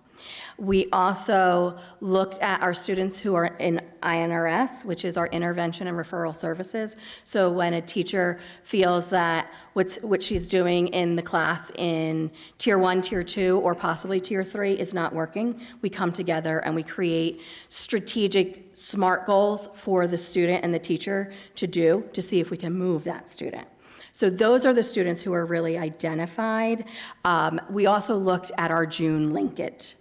J: We also looked at our students who are in INRS, which is our intervention and referral services. So when a teacher feels that what she's doing in the class in Tier 1, Tier 2, or possibly Tier 3 is not working, we come together and we create strategic SMART goals for the student and the teacher to do to see if we can move that student. So those are the students who are really identified. We also looked at our June Linkit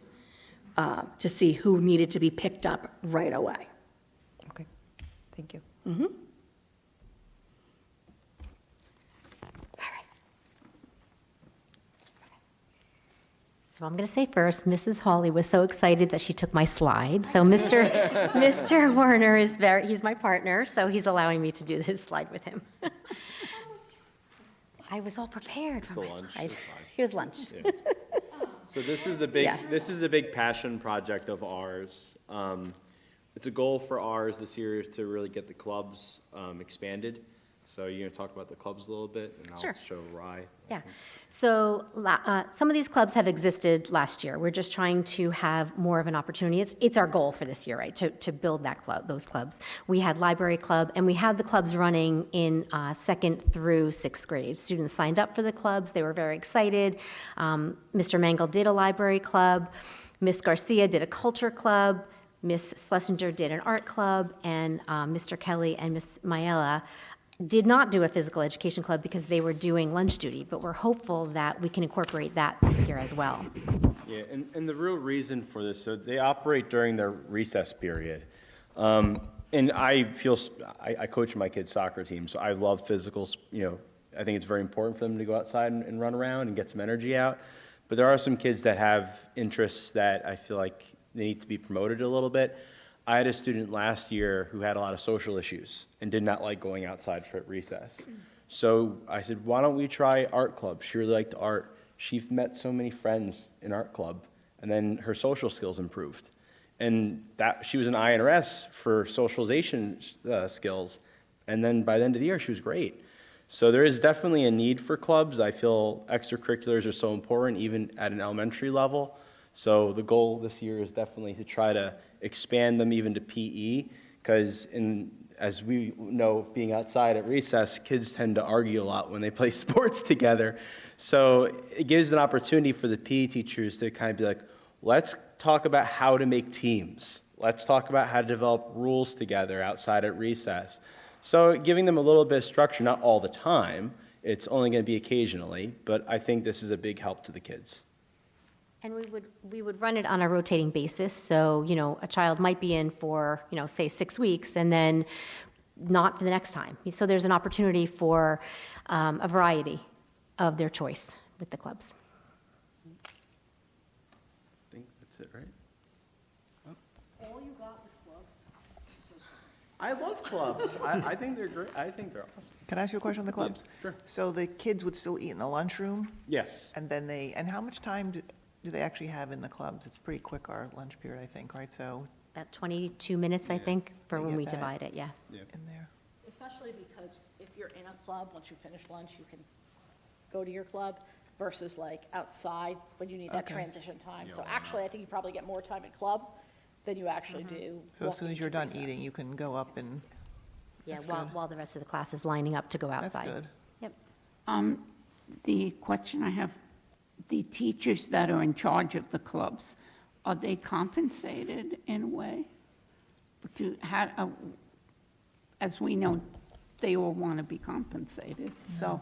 J: to see who needed to be picked up right away.
K: Okay, thank you.
J: Mm-hmm.
L: So I'm going to say first, Mrs. Hawley was so excited that she took my slide. So Mr. Werner he's my partner, so he's allowing me to do his slide with him. I was all prepared for my slide. Here's lunch.
H: Yeah. So this is a big passion project of ours. It's a goal for ours this year to really get the clubs expanded. So you're going to talk about the clubs a little bit, and I'll
L: Sure.
H: show Rye.
L: Yeah. So some of these clubs have existed last year. We're just trying to have more of an opportunity. It's our goal for this year, right, to build those clubs. We had library club, and we had the clubs running in 2nd through 6th grade. Students signed up for the clubs. They were very excited. Mr. Mangle did a library club. Miss Garcia did a culture club. Miss Schlesinger did an art club, and Mr. Kelly and Miss Mayela did not do a physical education club because they were doing lunch duty, but we're hopeful that we can incorporate that this year as well.
H: Yeah, and the real reason for this, so they operate during their recess period. And I coach my kids' soccer team, so I love physicals. I think it's very important for them to go outside and run around and get some energy out. But there are some kids that have interests that I feel like they need to be promoted a little bit. I had a student last year who had a lot of social issues and did not like going outside for recess. So I said, why don't we try art club? She really liked art. She met so many friends in art club, and then her social skills improved. and that she was an INRS for socialization skills. And then by the end of the year, she was great. So there is definitely a need for clubs. I feel extracurriculars are so important, even at an elementary level. So the goal this year is definitely to try to expand them even to PE, because as we know, being outside at recess, kids tend to argue a lot when they play sports together. So it gives an opportunity for the PE teachers to kind of be like, let's talk about how to make teams. Let's talk about how to develop rules together outside at recess. So giving them a little bit of structure, not all the time, it's only going to be occasionally, but I think this is a big help to the kids.
L: And we would run it on a rotating basis, so, a child might be in for, say, 6 weeks, and then not for the next time. So there's an opportunity for a variety of their choice with the clubs.
H: I think that's it, right?
C: All you got was clubs.
H: I love clubs. I think they're great. I think they're awesome.
A: Can I ask you a question on the clubs?
H: Sure.
A: So the kids would still eat in the lunchroom,
H: Yes.
A: and then and how much time do they actually have in the clubs? It's pretty quick, our lunch period, I think, right? So
L: About 22 minutes, I think, for
A: They
L: when
A: get
L: we
A: that.
L: divide it, yeah.
A: in there.
C: Especially because if you're in a club, once you finish lunch, you can go to your club versus like outside when you need that
A: Okay.
C: transition time. So actually, I think you probably get more time at club than you actually do.
A: So as soon
C: walking
A: as you're
C: to
A: done
C: recess.
A: eating, you can go up and,
L: Yeah,
A: That's
L: while,
A: good.
L: while the rest of the class is lining up to go
A: that's
L: outside.
A: good.
L: Yep.
D: The question I have, the teachers that are in charge of the clubs, are they compensated in a way? As we know, they all want to be compensated, so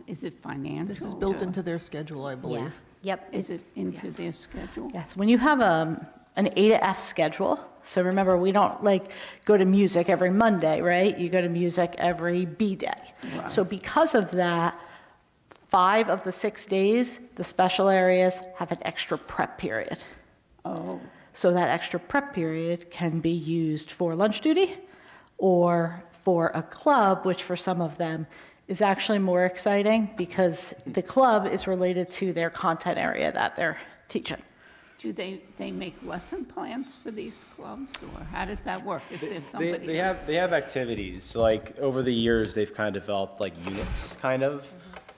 D: is it financial?
A: This is built
D: or
A: into their schedule, I
L: Yeah,
A: believe.
L: yep.
D: Is
L: it's-
D: it into their schedule?
C: Yes, when you have an A to F schedule, so remember, we don't like go to music every Monday, right? You go to music every B day.
D: Right.
C: So because of that, 5 of the 6 days, the special areas have an extra prep period.
D: Oh,
C: So that extra prep period can be used for lunch duty or for a club, which for some of them is actually more exciting because the club is related to their content area that they're teaching.
D: do they make lesson plans for these clubs, or how does that work? Is there somebody?
H: They have activities. So like over the years, they've kind of developed like units, kind of.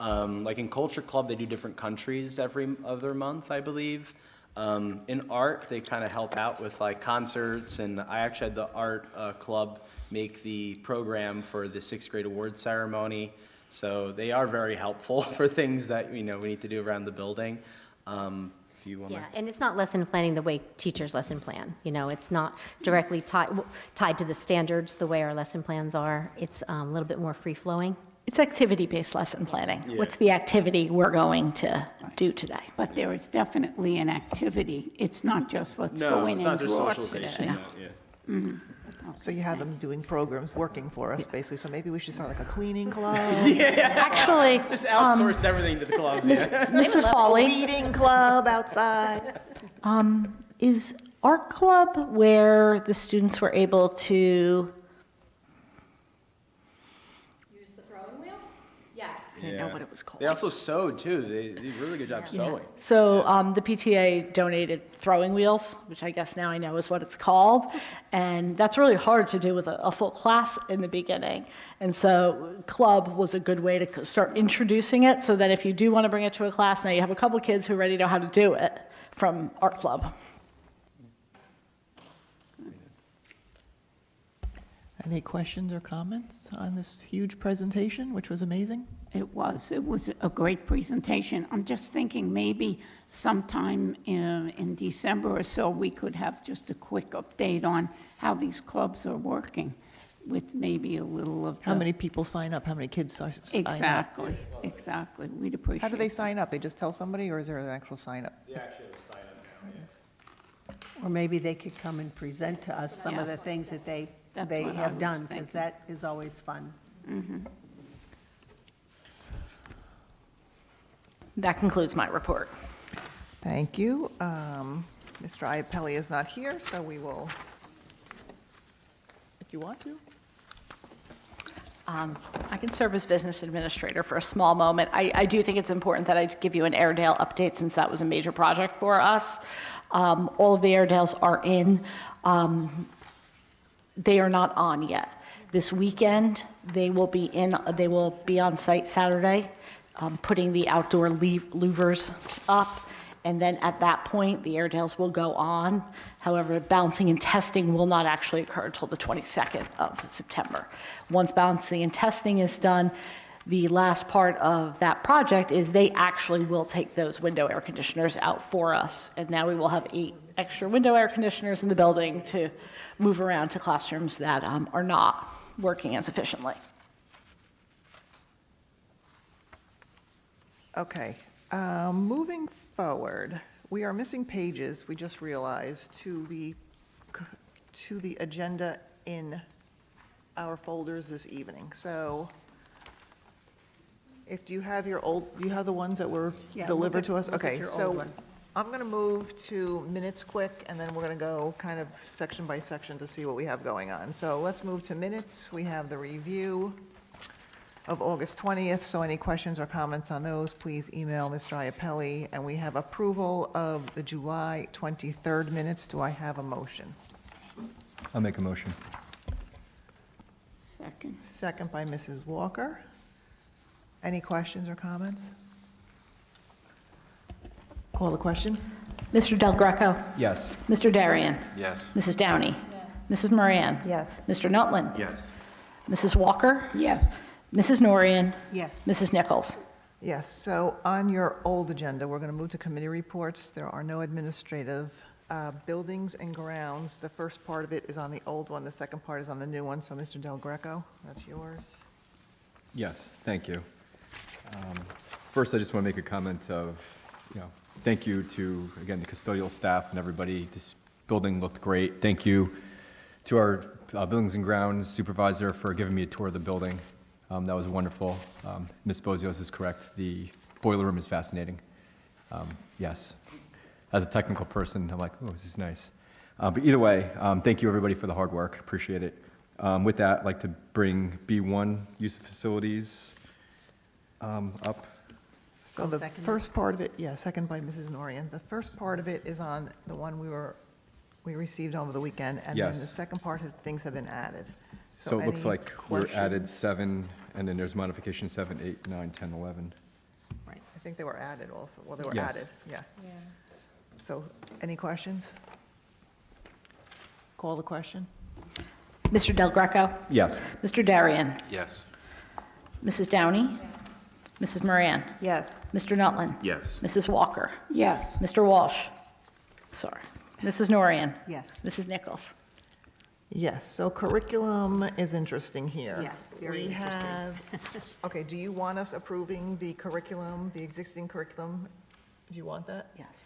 H: Like in Culture Club, they do different countries every other month, I believe. In art, they kind of help out with like concerts, and I actually had the art club make the program for the 6th grade award ceremony. So they are very helpful for things that we need to do around the building. If you want
L: Yeah, and it's not lesson planning the way teachers lesson plan. It's not directly tied to the standards the way our lesson plans are. It's a little bit more free-flowing.
C: It's activity-based lesson planning. What's the activity we're going to do today?
D: But there is definitely an activity. It's not just, let's go in and draw today.
A: So you have them doing programs, working for us, basically. So maybe we should start like a cleaning club,
C: Actually,
H: Just outsource everything to the clubs.
C: Mrs. Hawley,
A: weeding club outside.
C: is art club where the students were able to use the throwing wheel? Yes.
A: I didn't know what it was called.
H: They also sewed too. They do a really good job sewing.
C: So the PTA donated throwing wheels, which I guess now I know is what it's called. And that's really hard to do with a full class in the beginning. And so club was a good way to start introducing it so that if you do want to bring it to a class, now you have a couple of kids who already know how to do it from art club.
A: Any questions or comments on this huge presentation, which was amazing?
D: It was a great presentation. I'm just thinking maybe sometime in December or so, we could have just a quick update on how these clubs are working with maybe a little of the.
A: How many people sign up? How many kids sign up?
D: Exactly. We'd appreciate.
A: How do they sign up? They just tell somebody, or is there an actual sign up?
B: Or maybe they could come and present to us some of the things that they
D: That's
B: they
D: what I
B: have
D: was
B: done, because
D: thinking.
B: that is always fun.
C: That concludes my report.
A: Thank you. Mr. Iapelli is not here, so we will, if you want to.
C: I can serve as business administrator for a small moment. I do think it's important that I give you an Airedale update since that was a major project for us. All of the Airedales are in. They are not on yet. This weekend, they will be on site Saturday, putting the outdoor louvers up. And then at that point, the Airedales will go on. However, balancing and testing will not actually occur until the 22nd of September. Once balancing and testing is done, the last part of that project is they actually will take those window air conditioners out for us. And now we will have 8 extra window air conditioners in the building to move around to classrooms that are not working as efficiently.
A: Okay, moving forward, we are missing pages, we just realized, to the agenda in our folders this evening. So if do you have the ones that were
B: Yeah,
A: delivered to us?
B: look at
A: Okay,
B: your old
A: so
B: one.
A: I'm going to move to minutes quick, and then we're going to go kind of section by section to see what we have going on. So let's move to minutes. We have the review of August 20th, so any questions or comments on those, please email Mr. Iapelli. And we have approval of the July 23rd minutes. Do I have a motion?
G: I'll make a motion.
D: Second.
A: Second by Mrs. Walker. Any questions or comments? Call the question.
C: Mr. Del Greco?
G: Yes.
C: Mr. Darian?
F: Yes.
C: Mrs. Downey? Mrs. Moran?
K: Yes.
C: Mr. Nutland?
H: Yes.
C: Mrs. Walker?
D: Yes.
C: Mrs. Norian?
B: Yes.
C: Mrs. Nichols?
A: Yes, so on your old agenda, we're going to move to committee reports. There are no administrative buildings and grounds. The first part of it is on the old one. The second part is on the new one. So Mr. Del Greco, that's yours.
G: Yes, thank you. First, I just want to make a comment of, thank you to, again, the custodial staff and everybody. This building looked great. Thank you to our buildings and grounds supervisor for giving me a tour of the building. That was wonderful. Ms. Bozios is correct. The boiler room is fascinating. Yes. As a technical person, I'm like, oh, this is nice. But either way, thank you, everybody, for the hard work. Appreciate it. With that, I'd like to bring B1, use of facilities, up.
A: So
B: I'll
A: the
B: second it.
A: first part of it, yeah, second by Mrs. Norian. The first part of it is on the one we received over the weekend. And then
G: Yes.
A: the second part is things have been added.
G: So it looks
A: any
G: like we're added
A: questions?
G: 7, and then there's modification 7, 8, 9, 10, 11.
A: I think they were added also. Well, they were
G: Yes.
A: added, yeah. So any questions? Call the question.
C: Mr. Del Greco?
G: Yes.
C: Mr. Darian?
F: Yes.
C: Mrs. Downey? Mrs. Moran?
K: Yes.
C: Mr. Nutland?
H: Yes.
C: Mrs. Walker?
D: Yes.
C: Mr. Walsh? Sorry. Mrs. Norian?
B: Yes.
C: Mrs. Nichols?
A: Yes, so curriculum is interesting here.
B: Yeah, very
A: We
B: interesting.
A: have, okay, do you want us approving the curriculum, the existing curriculum? Do you want that?
C: Yes.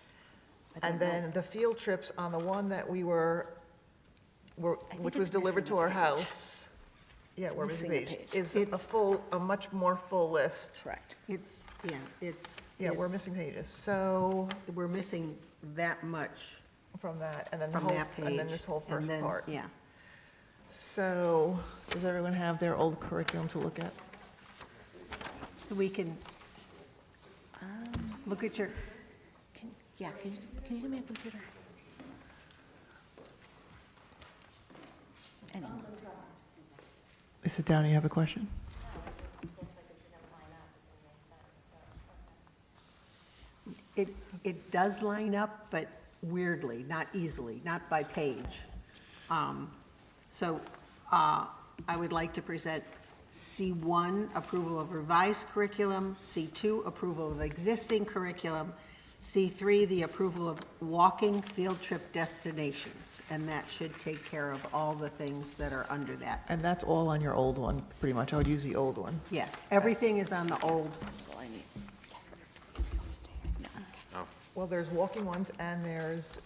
A: And then the field trips on the one that we which was
C: it's
A: delivered
C: missing
A: to
C: a
A: our
C: page.
A: house. Yeah, we're missing a
C: missing a
A: page.
C: page.
A: Is a much more full list.
C: Correct.
A: Yeah, we're missing pages. So
B: We're missing that much
A: from that, and then the
B: from
A: whole,
B: that page.
A: and then this whole
B: and
A: first
B: then-
A: part.
B: Yeah.
A: So does everyone have their old curriculum to look at?
B: We can look at your,
C: Can you give me a computer? Anyone?
A: Mrs. Downey, you have a question?
B: it does line up, but weirdly, not easily, not by page. So I would like to present C1, approval of revised curriculum, C2, approval of existing curriculum, C3, the approval of walking field trip destinations, and that should take care of all the things that are under that.
A: And that's all on your old one, pretty much. I would use the old one.
B: Yeah, everything is on the old.
A: Well, there's walking ones and there's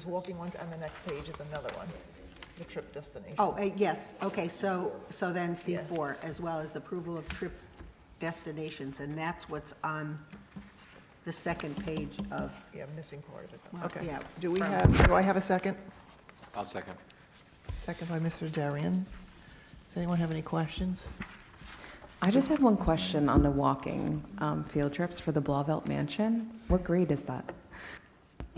A: walking ones and the next page is another one, the trip destinations.
B: Oh, yes, okay, so then C4, as well as approval of trip destinations, and that's what's on the second page of,
A: Yeah, missing part of it.
B: Well,
A: Okay.
B: yeah,
A: Do I have a second?
F: I'll second.
A: Second by Mr. Darian. Does anyone have any questions?
K: I just have one question on the walking field trips for the Blauvelt Mansion. What grade is that?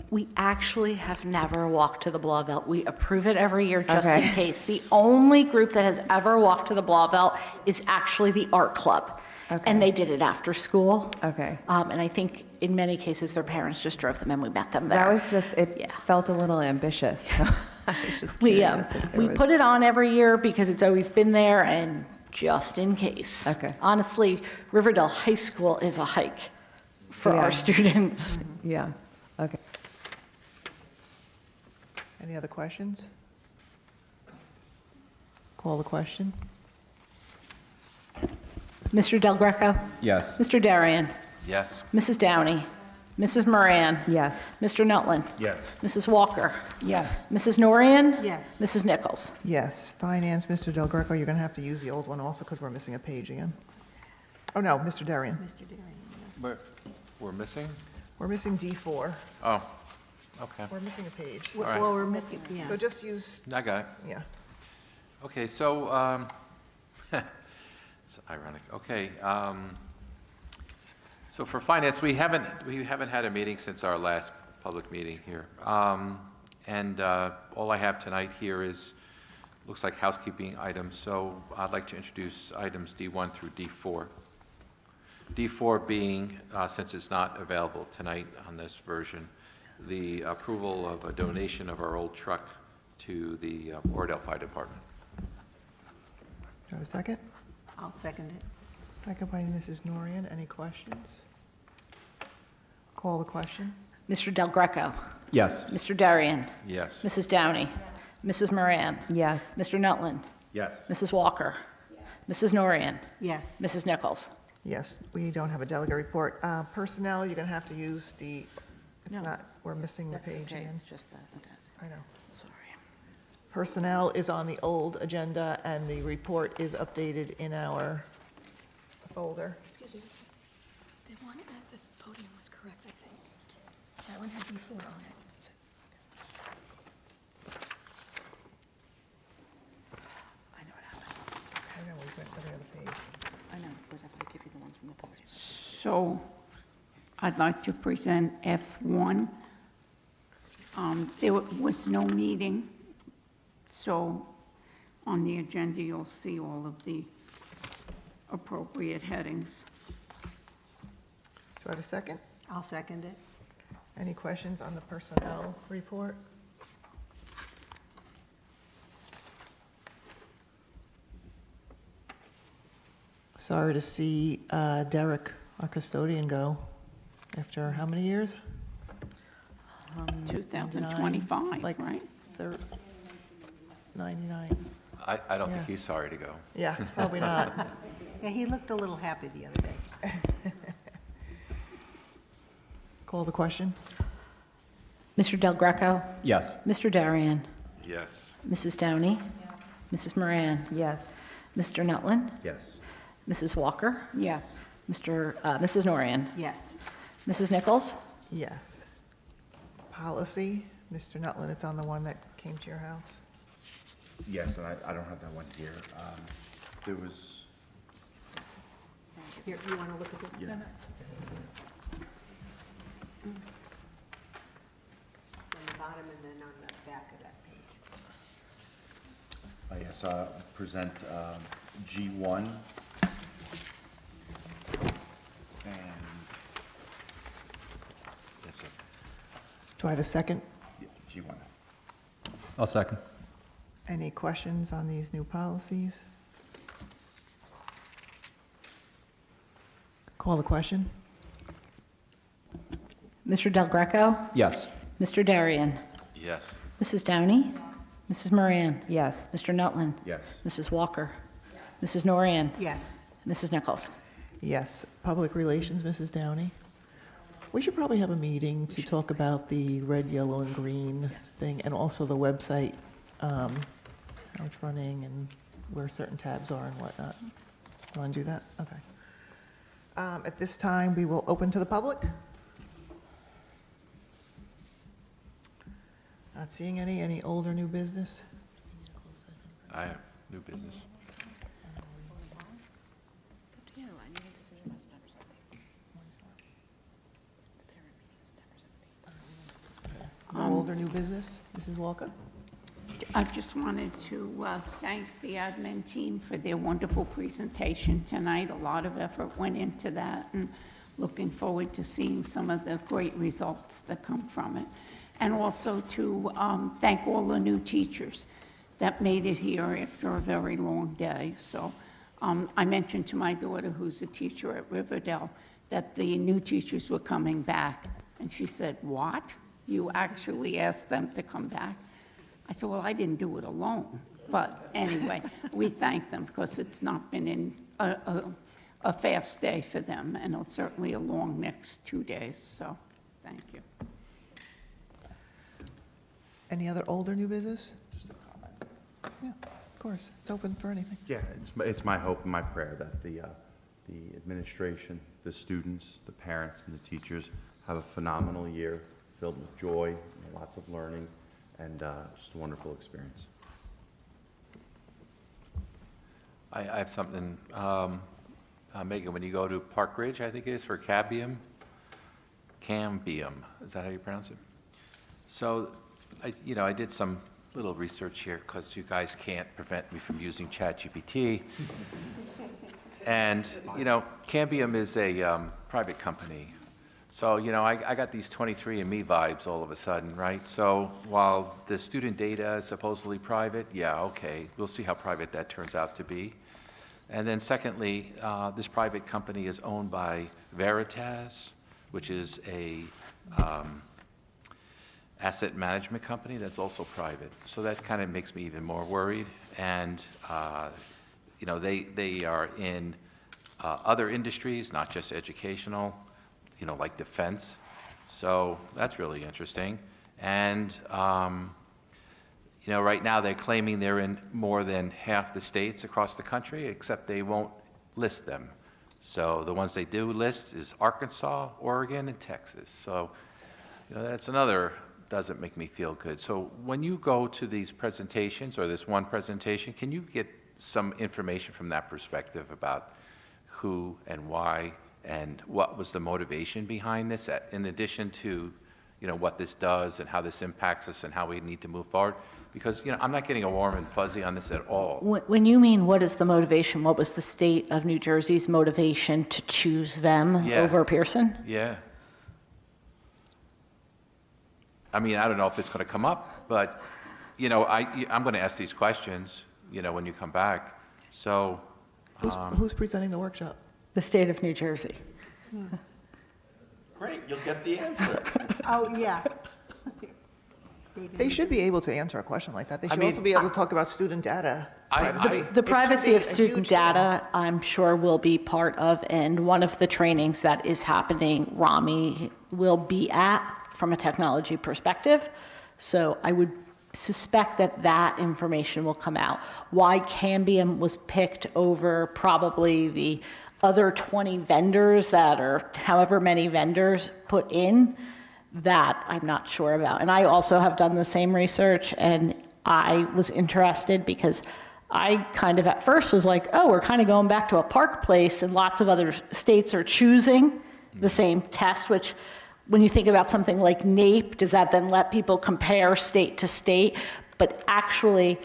C: We actually have never walked to the Blauvelt. We approve it every year just in
K: Okay.
C: case. The only group that has ever walked to the Blauvelt is actually the art club.
K: Okay.
C: And they did it after school.
K: Okay.
C: And I think in many cases, their parents just drove them and we met them there.
K: That was just, it
C: Yeah.
K: felt a little ambitious. So I was just
C: We,
K: curious if there
C: we
K: was-
C: put it on every year because it's always been there and just in case.
K: Okay.
C: Honestly, Riverdale High School is a hike for
K: Yeah.
C: our students.
K: Yeah, okay.
A: Any other questions? Call the question.
C: Mr. Del Greco?
G: Yes.
C: Mr. Darian?
F: Yes.
C: Mrs. Downey? Mrs. Moran?
K: Yes.
C: Mr. Nutland?
H: Yes.
C: Mrs. Walker?
D: Yes.
C: Mrs. Norian?
B: Yes.
C: Mrs. Nichols?
A: Yes, Finance, Mr. Del Greco, you're going to have to use the old one also because we're missing a page again. Oh, no, Mr. Darian.
F: We're missing?
A: We're missing D4.
F: Oh, okay.
A: We're missing a page.
F: right.
B: Well, we're missing, yeah.
A: So just use,
F: I got it.
A: yeah.
F: Okay, so, it's ironic. Okay, so for finance, we haven't had a meeting since our last public meeting here. And all I have tonight here is, looks like housekeeping items. So I'd like to introduce items D1 through D4. D4 being, since it's not available tonight on this version, the approval of a donation of our old truck to the Oradell Fire Department.
A: Do you have a second?
B: I'll second it.
A: Second by Mrs. Norian. Any questions? Call the question.
C: Mr. Del Greco?
G: Yes.
C: Mr. Darian?
F: Yes.
C: Mrs. Downey? Mrs. Moran?
K: Yes.
C: Mr. Nutland?
H: Yes.
C: Mrs. Walker? Mrs. Norian?
B: Yes.
C: Mrs. Nichols?
A: Yes, we don't have a delegate report. Personnel, you're going to have to use the, it's not, we're missing the page again.
C: just that.
A: I know.
C: Sorry.
A: Personnel is on the old agenda, and the report is updated in our folder.
M: Excuse me, the one at this podium was correct, I think. That one had B4 on it.
C: I know what happened.
A: I know, we went to the other page.
C: I know, but if I give you the ones from the podium.
D: So I'd like to present F1. There was no meeting, so on the agenda, you'll see all of the appropriate headings.
A: Do I have a second?
B: I'll second it.
A: Any questions on the personnel report? Sorry to see Derek, our custodian, go after how many years?
D: 2025,
A: Like
D: right?
A: 99.
F: I don't think
A: Yeah.
F: he's sorry to go.
A: Yeah, probably not.
B: Yeah, he looked a little happy the other day.
A: Call the question.
C: Mr. Del Greco?
G: Yes.
C: Mr. Darian?
F: Yes.
C: Mrs. Downey? Mrs. Moran?
K: Yes.
C: Mr. Nutland?
H: Yes.
C: Mrs. Walker?
D: Yes.
C: Mrs. Norian?
B: Yes.
C: Mrs. Nichols?
A: Yes. Policy, Mr. Nutland, it's on the one that came to your house.
N: Yes, and I don't have that one here. There was,
B: Here, you want to look at this?
N: yeah,
B: On the bottom and then on the back of that page.
N: yes, present G1. And, yes, sir.
A: Do I have a second?
N: Yeah, G1.
G: I'll second.
A: Any questions on these new policies? Call the question.
C: Mr. Del Greco?
G: Yes.
C: Mr. Darian?
F: Yes.
C: Mrs. Downey? Mrs. Moran?
K: Yes.
C: Mr. Nutland?
N: Yes.
C: Mrs. Walker? Mrs. Norian?
B: Yes.
C: Mrs. Nichols?
A: Yes. Public relations, Mrs. Downey. We should probably have a meeting to talk about the red, yellow, and green thing, and also the website, how it's running and where certain tabs are and whatnot. You want to do that? Okay. At this time, we will open to the public. Not seeing any old or new business?
F: I have new business.
A: new business? Mrs. Walker?
D: I just wanted to thank the admin team for their wonderful presentation tonight. A lot of effort went into that, and looking forward to seeing some of the great results that come from it. And also to thank all the new teachers that made it here after a very long day. So I mentioned to my daughter, who's a teacher at Riverdale, that the new teachers were coming back. And she said, "What? You actually asked them to come back?" I said, "Well, I didn't do it alone." But anyway, we thank them because it's not been a fast day for them, and it's certainly a long next 2 days. So thank you.
A: Any other old or new business? Just a comment. Yeah, of course. It's open for anything.
N: Yeah, it's my hope and my prayer that the administration, the students, the parents, and the teachers have a phenomenal year filled with joy, lots of learning, and just a wonderful experience.
F: I have something, Megan, when you go to Park Ridge, I think it is, for Cambium, is that how you pronounce it? So, I did some little research here because you guys can't prevent me from using ChatGPT. And, Cambium is a private company. So, I got these 23andMe vibes all of a sudden, right? So while the student data is supposedly private, yeah, okay, we'll see how private that turns out to be. And then secondly, this private company is owned by Veritas, which is a asset management company that's also private. So that kind of makes me even more worried. And, they are in other industries, not just educational, like defense. So that's really interesting. And, right now they're claiming they're in more than half the states across the country, except they won't list them. So the ones they do list is Arkansas, Oregon, and Texas. So, that's another, doesn't make me feel good. So when you go to these presentations or this one presentation, can you get some information from that perspective about who and why and what was the motivation behind this, in addition to, what this does and how this impacts us and how we need to move forward? Because, I'm not getting a warm and fuzzy on this at all.
C: When you mean what is the motivation, what was the state of New Jersey's motivation to choose them over Pearson?
F: Yeah. I mean, I don't know if it's going to come up, but, I'm going to ask these questions, when you come back. So.
A: Who's presenting the workshop?
C: The state of New Jersey.
N: Great, you'll get the answer.
B: Oh, yeah.
A: They should be able to answer a question like that. They should also be able to talk about student data privacy.
C: The
A: It
C: privacy
A: should be
C: of
A: a
C: student
A: huge thing.
C: data, I'm sure will be part of, and one of the trainings that is happening, Rami will be at from a technology perspective. So I would suspect that that information will come out. Why Cambium was picked over probably the other 20 vendors that are however many vendors put in, that I'm not sure about. And I also have done the same research, and I was interested because I kind of at first was like, oh, we're kind of going back to a Park Place, and lots of other states are choosing the same test, which when you think about something like NAEP, does that then let people compare state to state? But actually,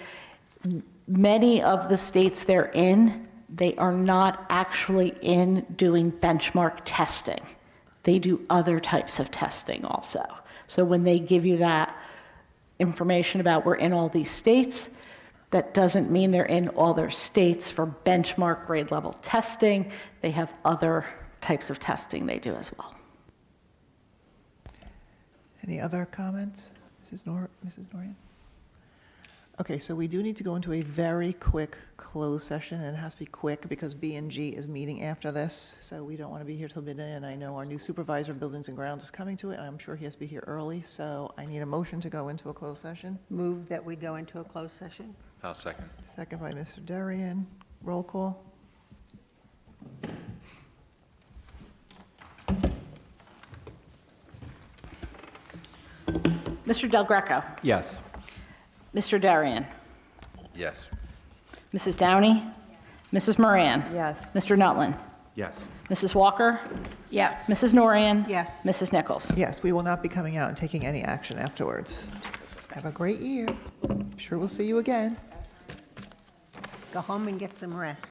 C: many of the states they're in, they are not actually in doing benchmark testing. They do other types of testing also. So when they give you that information about we're in all these states, that doesn't mean they're in all their states for benchmark grade level testing. They have other types of testing they do as well.
A: Any other comments? Mrs. Norian? Okay, so we do need to go into a very quick closed session, and it has to be quick because B&G is meeting after this, so we don't want to be here till midnight, and I know our new supervisor of buildings and grounds is coming to it, and I'm sure he has to be here early, so I need a motion to go into a closed session.
B: Move that we go into a closed session.
F: I'll second.
A: Second by Mr. Darian. Roll call.
C: Mr. Del Greco,
G: Yes.
C: Mr. Darian,
F: Yes.
C: Mrs. Downey, Mrs. Moran,
K: Yes.
C: Mr. Nutlin,
N: Yes.
C: Mrs. Walker?
D: Yes.
C: Mrs. Norian?
B: Yes.
C: Mrs. Nichols?
A: Yes, we will not be coming out and taking any action afterwards. Have a great year. Sure we'll see you again.
B: Go home and get some rest.